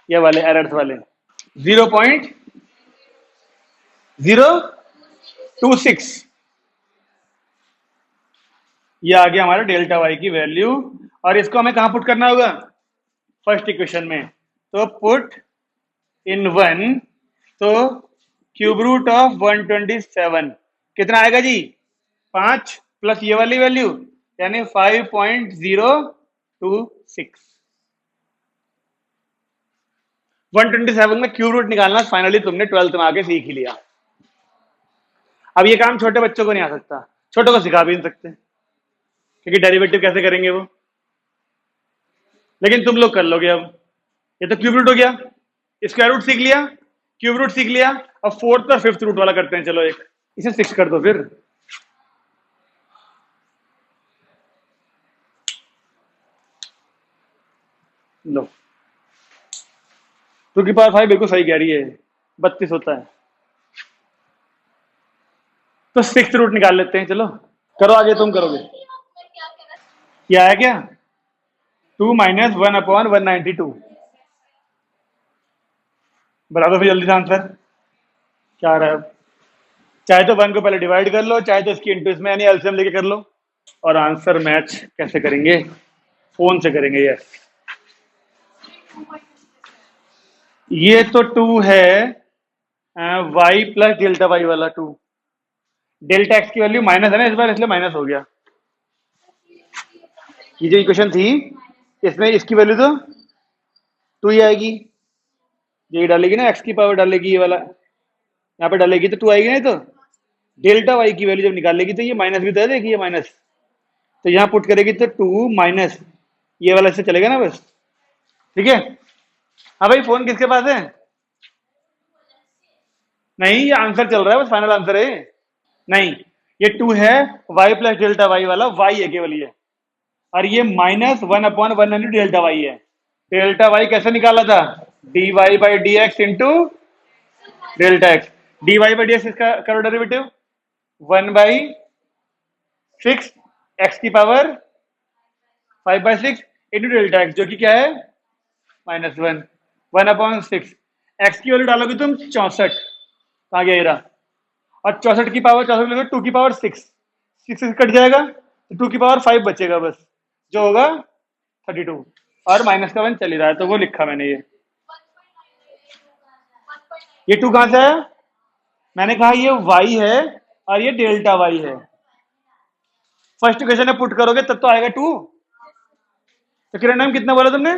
ये वाले एरर्स वाले। 0.026 ये आ गया हमारा डेल्टा वाई की वैल्यू। और इसको हमें कहां पुट करना होगा, फर्स्ट इक्वेशन में। तो पुट इन 1, तो क्यूब रूट ऑफ 127 कितना आएगा जी, 5 प्लस ये वाली वैल्यू यानी 5.026। 127 में क्यूब रूट निकालना फाइनली तुमने 12th में आके सीख ही लिया। अब ये काम छोटे बच्चों को नहीं आ सकता, छोटों को सिखा भी नहीं सकते क्योंकि डेरिवेटिव कैसे करेंगे वो, लेकिन तुम लोग कर लोगे। अब ये तो क्यूब रूट हो गया, स्क्वायर रूट सीख लिया, क्यूब रूट सीख लिया। अब 4th और 5th रूट वाला करते हैं, चलो एक इसे 6 कर दो। फिर लो टू की पावर 5 बिल्कुल सही कह रही है, 32 होता है। तो सिक्स रूट निकाल लेते हैं, चलो करो आगे, तुम करोगे। क्या है क्या? 2 - 1/192। बता दो फिर जल्दी से आंसर क्या आ रहा है अब। चाहे तो 1 को पहले डिवाइड कर लो, चाहे तो इसकी इंटू इसमें यानी एलसीएम लेके कर लो। और आंसर मैच कैसे करेंगे? फोन से करेंगे। यस, ये तो 2 है, वाई प्लस डेल्टा वाई वाला 2। डेल्टा एक्स की वैल्यू माइनस है ना इस बार, इसलिए माइनस हो गया। ये जो इक्वेशन थी इसमें इसकी वैल्यू तो 2 ही आएगी। ये डालेगी ना, एक्स की पावर डालेगी, ये वाला यहाँ पे डालेगी तो 2 आएगी ना। तो डेल्टा वाई की वैल्यू जब निकालेगी तो ये माइनस भी तो है, देखिए माइनस। तो यहाँ पुट करेगी तो 2 माइनस ये वाला इससे चलेगा ना बस। ठीक है। हाँ भाई, फोन किसके पास है? नहीं, ये आंसर चल रहा है, बस फाइनल आंसर है। नहीं, ये 2 है, वाई प्लस डेल्टा वाई वाला वाई है केवल ये। और ये -1/1 डेल्टा वाई है। डेल्टा वाई कैसे निकाला था? D Y by D x into delta x. D Y by D x इसका करो डेरिवेटिव, 1/6 एक्स की पावर 5/6 इंटू डेल्टा एक्स, जो कि क्या है -1, 1/6। एक्स की वैल्यू डालोगे तुम 64, कहाँ गया ये रहा। और 64 की पावर 64 2 की पावर 6, 6 कट जाएगा तो 2 की पावर 5 बचेगा बस, जो होगा 32। और माइनस का 1 चल ही रहा है, तो वो लिखा मैंने। ये 2 कहां से है? मैंने कहा ये y है और ये डेल्टा y है। फर्स्ट इक्वेशन में पुट करोगे तब तो आएगा 2। तो किरण मैम कितना बोला तुमने?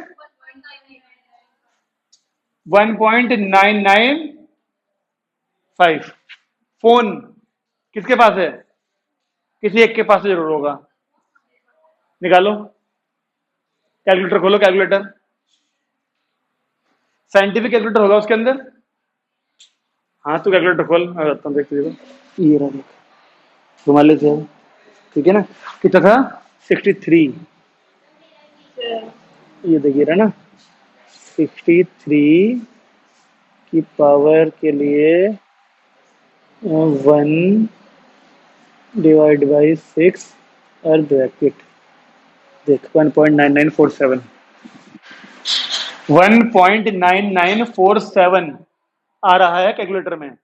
1.995। फोन किसके पास है? किसी एक के पास जरूर होगा। निकालो, कैलकुलेटर खोलो, कैलकुलेटर, साइंटिफिक कैलकुलेटर होगा उसके अंदर। हाँ तो कैलकुलेटर खोल, मैं बताता हूँ, देखते देखो ये रहा, देख घुमा लेते हैं। ठीक है ना, कितना था? 63। ये देखिए रहा ना, 63 की पावर के लिए 1 डिवाइड बाई 6 और ब्रैकेट देख 1.9947, 1.9947 आ रहा है कैलकुलेटर में।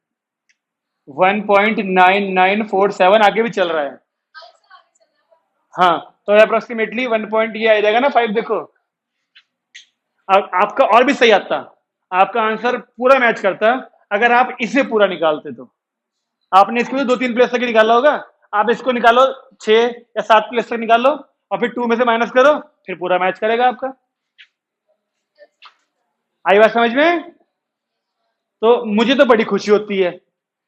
1.9947 आगे भी चल रहा है। हाँ, तो अप्रोक्सीमेटली 1 पॉइंट ये आ जाएगा ना 5। देखो आपका और भी सही आता, आपका आंसर पूरा मैच करता अगर आप इसे पूरा निकालते। तो आपने इसको 2-3 प्लेस तक निकाला होगा, आप इसको निकालो 6 या 7 प्लेस तक निकालो और फिर 2 में से माइनस करो, फिर पूरा मैच करेगा आपका। आई बात समझ में? तो मुझे तो बड़ी खुशी होती है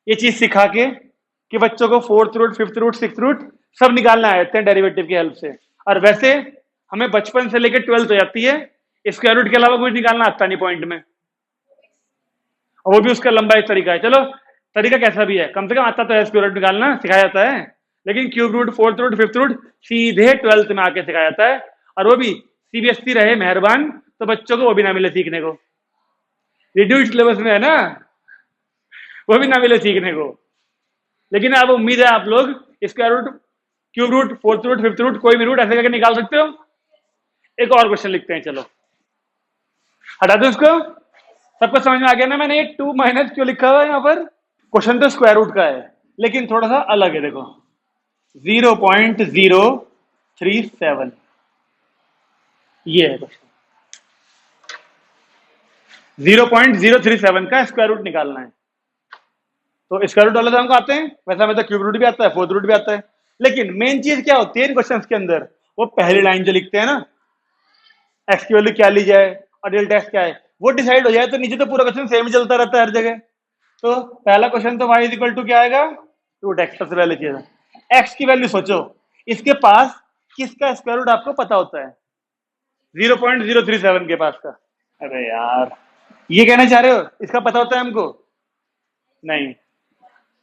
ये चीज सिखा के कि बच्चों को 4th root, 5th root, 6th root सब निकालना आते हैं डेरिवेटिव की हेल्प से। और वैसे हमें बचपन से लेकर 12th हो जाती है, स्क्वायर रूट के अलावा कुछ निकालना आता नहीं पॉइंट में, और वो भी उसका लंबा एक तरीका है। चलो तरीका कैसा भी है, कम से कम आता तो है, स्क्वायर रूट निकालना सिखाया जाता है। लेकिन cube root, 4th root, 5th root सीधे 12th में आके सिखाया जाता है, और वो भी सीबीएसई रहे मेहरबान तो बच्चों को वो भी ना मिले सीखने को। रिड्यूस्ड सिलेबस में है ना, वो भी ना मिले सीखने को। लेकिन अब उम्मीद है आप लोग square root, cube root, 4th root, 5th root कोई भी रूट ऐसे करके निकाल सकते हो। एक और क्वेश्चन लिखते हैं, चलो हटा दो इसको। सबको समझ में आ गया ना मैंने ये 2 माइनस क्यों लिखा हुआ है यहाँ पर? क्वेश्चन तो स्क्वायर रूट का है लेकिन थोड़ा सा अलग है। देखो 0.037 ये है क्वेश्चन। 0.037 का स्क्वायर रूट निकालना है। तो स्क्वायर रूट वाले तो हमको आते हैं, वैसे हमें तो क्यूब रूट भी आता है, 4th रूट भी आता है। लेकिन मेन चीज क्या होती है इन क्वेश्चंस के अंदर? वो पहली लाइन जो लिखते हैं ना, एक्स की वैल्यू क्या ली जाए और डेल्टा एक्स क्या है, वो डिसाइड हो जाए तो नीचे तो पूरा क्वेश्चन सेम ही चलता रहता है हर जगह। तो पहला क्वेश्चन तो y इक्वल टू क्या आएगा? Root x. सबसे पहले चीज एक्स की वैल्यू सोचो, इसके पास किसका स्क्वायर रूट आपको पता होता है? 0.037 के पास का। अरे यार, ये कहना चाह रहे हो इसका पता होता है हमको? नहीं,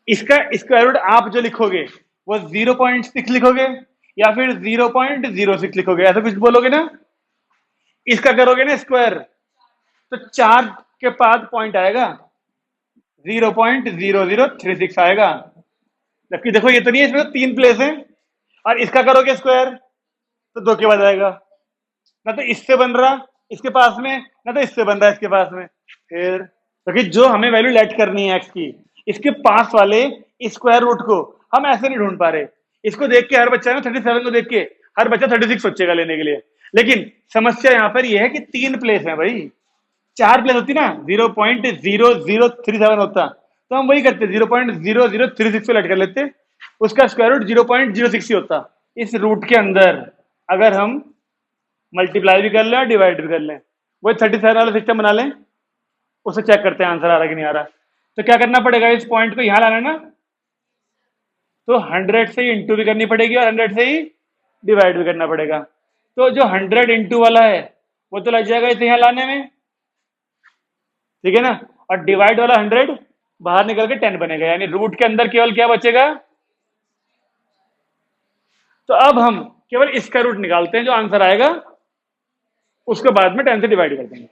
इसका स्क्वायर रूट आप जो लिखोगे वो 0.6 लिखोगे या फिर 0.06 लिखोगे, ऐसा कुछ बोलोगे ना। इसका करोगे ना स्क्वायर तो 4 के बाद पॉइंट आएगा 0.0036 आएगा। जबकि देखो ये तो नहीं है, इसमें तो 3 प्लेस है, और इसका करोगे स्क्वायर तो 2 के बाद आएगा। ना तो इससे बन रहा इसके पास में, ना तो इससे बन रहा इसके पास में। फिर क्योंकि जो हमें वैल्यू लेट करनी है एक्स की, इसके पास वाले स्क्वायर रूट को हम ऐसे नहीं ढूंढ पा रहे। इसको देख के हर बच्चा ना 37 को देख के हर बच्चा 36 सोचेगा लेने के लिए। लेकिन समस्या यहां पर यह है कि 3 प्लेस है भाई। 4 प्लेस होती ना 0.0037 होता, तो हम वही करते 0.0036 को लेट कर लेते, उसका स्क्वायर रूट 0.06 ही होता। इस रूट के अंदर अगर हम मल्टीप्लाई भी कर लें और डिवाइड भी कर लें, वही 37 वाला सिस्टम बना लें, उसे चेक करते हैं आंसर आ रहा कि नहीं आ रहा। तो क्या करना पड़ेगा, इस पॉइंट को यहां लाना है ना, तो 100 से ही इंटू भी करनी पड़ेगी और 100 से ही डिवाइड भी करना पड़ेगा। तो जो 100 इंटू वाला है वो तो लग जाएगा इसे यहां लाने में, ठीक है ना, और डिवाइड वाला 100 बाहर निकल के 10 बनेगा, यानी रूट के अंदर केवल क्या बचेगा। तो अब हम केवल इसका रूट निकालते हैं, जो आंसर आएगा उसको बाद में 10 से डिवाइड कर देंगे।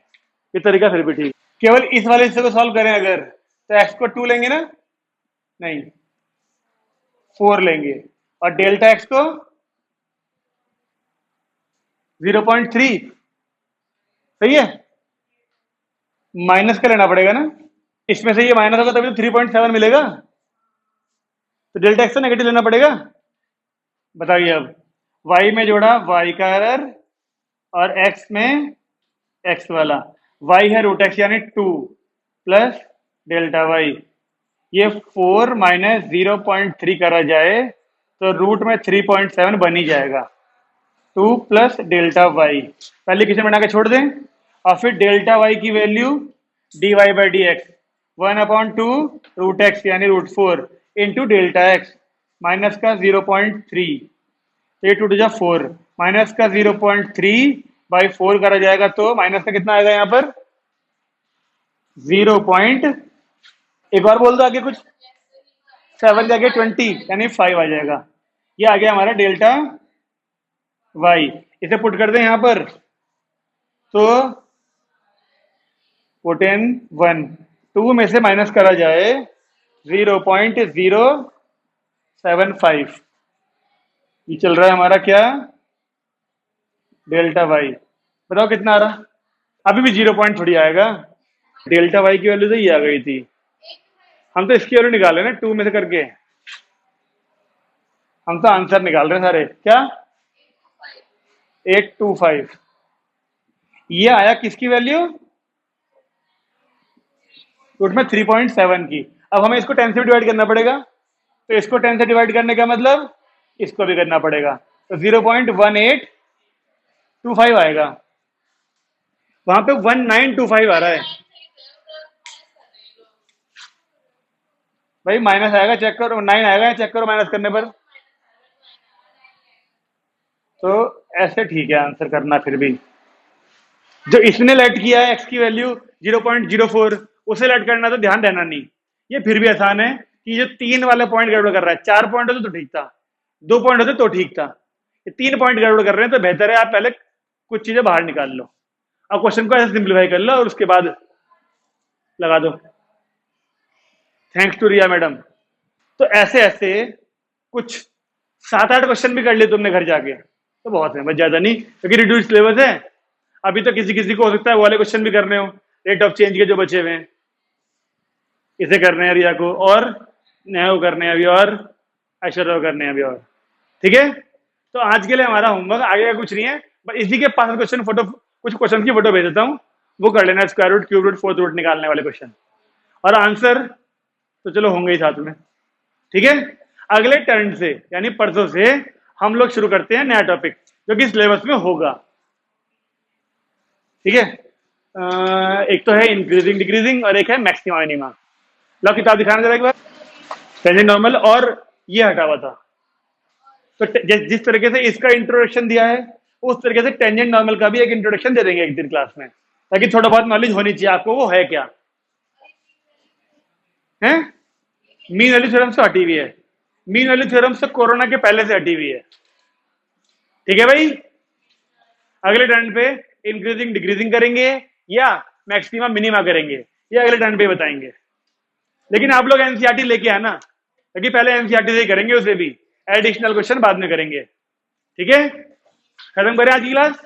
ये तरीका फिर भी ठीक। केवल इस वाले हिस्से को सॉल्व करें अगर, तो एक्स को 2 लेंगे ना, नहीं 4 लेंगे, और डेल्टा एक्स को 0.3, सही है, माइनस का लेना पड़ेगा ना, इसमें से ये माइनस होगा तभी तो 3.7 मिलेगा, तो डेल्टा एक्स से नेगेटिव लेना पड़ेगा। बताइए अब, y में जोड़ा y का एरर और x में x वाला, y है रूट एक्स यानी 2 प्लस डेल्टा y, ये 4 माइनस 0.3 करा जाए तो रूट में 3.7 बन ही जाएगा। 2 प्लस डेल्टा y पहले किसे बना के छोड़ दें, और फिर डेल्टा y की value dy by D X 1/2 root X यानी root 4 into delta X minus का 0.3, 8 टू जा 4 माइनस का 0.3 बाई 4 करा जाएगा तो माइनस का कितना आएगा यहाँ पर 0. एक बार बोल दो आगे कुछ, 7 के आगे 20 यानी 5 आ जाएगा। ये आ गया हमारा डेल्टा वाई। इसे पुट कर दें यहाँ पर, तो पुट इन 1, 2 में से माइनस करा जाए 0.075, ये चल रहा है हमारा क्या, डेल्टा वाई। बताओ कितना आ रहा, अभी भी 0 पॉइंट थोड़ी आएगा, डेल्टा वाई की वैल्यू तो ये आ गई थी। हम तो इसकी वैल्यू निकाले ना 2 में से करके, हम तो आंसर निकाल रहे हैं सारे, क्या 825। ये आया किसकी वैल्यू, रूट में 3.7 की। अब हमें इसको 10 से डिवाइड करना पड़ेगा, तो इसको 10 से डिवाइड करने का मतलब इसको भी करना पड़ेगा, तो 0.1825 आएगा, वहां पे 1925 आ रहा है भाई, माइनस आएगा चेक करो, 9 आएगा चेक करो माइनस करने पर, तो ऐसे ठीक है आंसर करना। फिर भी जो इसने लेट किया है एक्स की वैल्यू 0.04, उसे लेट करना तो ध्यान देना नहीं, ये फिर भी आसान है कि जो 3 वाले पॉइंट गड़बड़ कर रहा है, 4 पॉइंट होते तो ठीक था, 2 पॉइंट होते तो ठीक था, ये 3 पॉइंट गड़बड़ कर रहे हैं, तो बेहतर है आप पहले कुछ चीजें बाहर निकाल लो, अब क्वेश्चन को ऐसे सिंप्लीफाई कर लो और उसके बाद लगा दो। Thanks to Riya madam. तो ऐसे ऐसे कुछ 7-8 क्वेश्चन भी कर लिए तुमने घर जाके तो बहुत है, बस ज्यादा नहीं, क्योंकि रिड्यूस सिलेबस है। अभी तो किसी किसी को हो सकता है वो वाले क्वेश्चन भी करने हो, रेट ऑफ चेंज के जो बचे हुए हैं, इसे करने हैं रिया को, और नया को करने हैं अभी, और ऐश्वर्या को करने हैं अभी, और ठीक है। तो आज के लिए हमारा होमवर्क आगे का कुछ नहीं है, बस इसी के 5 क्वेश्चन फोटो, कुछ क्वेश्चन की फोटो भेज देता हूँ, वो कर लेना, square root, cube root, fourth root निकालने वाले क्वेश्चन, और आंसर तो चलो होंगे ही साथ में, ठीक है। अगले टर्न से यानी परसों से हम लोग शुरू करते हैं नया टॉपिक जो कि सिलेबस में होगा, ठीक है। एक तो है इंक्रीजिंग डिक्रीजिंग और एक है मैक्सिमा मिनिमा। लो किताब दिखाना जरा एक बार, टेंजेंट नॉर्मल, और ये हटा हुआ था, तो जिस तरीके से इसका इंट्रोडक्शन दिया है उस तरीके से टेंजेंट नॉर्मल का भी एक इंट्रोडक्शन दे देंगे एक दिन क्लास में, ताकि थोड़ा बहुत नॉलेज होनी चाहिए आपको, वो है क्या है। मीन वैल्यू थ्योरम से हटी हुई है, मीन वैल्यू थ्योरम से कोरोना के पहले से हटी हुई है, ठीक है भाई। अगले टर्न पे इंक्रीजिंग डिक्रीजिंग करेंगे या मैक्सिमा मिनिमा करेंगे, ये अगले टर्न पे बताएंगे। लेकिन आप लोग एनसीईआरटी लेके आना, क्योंकि पहले एनसीईआरटी से ही करेंगे, उसे भी एडिशनल क्वेश्चन बाद में करेंगे। ठीक है, खत्म करें आज की क्लास।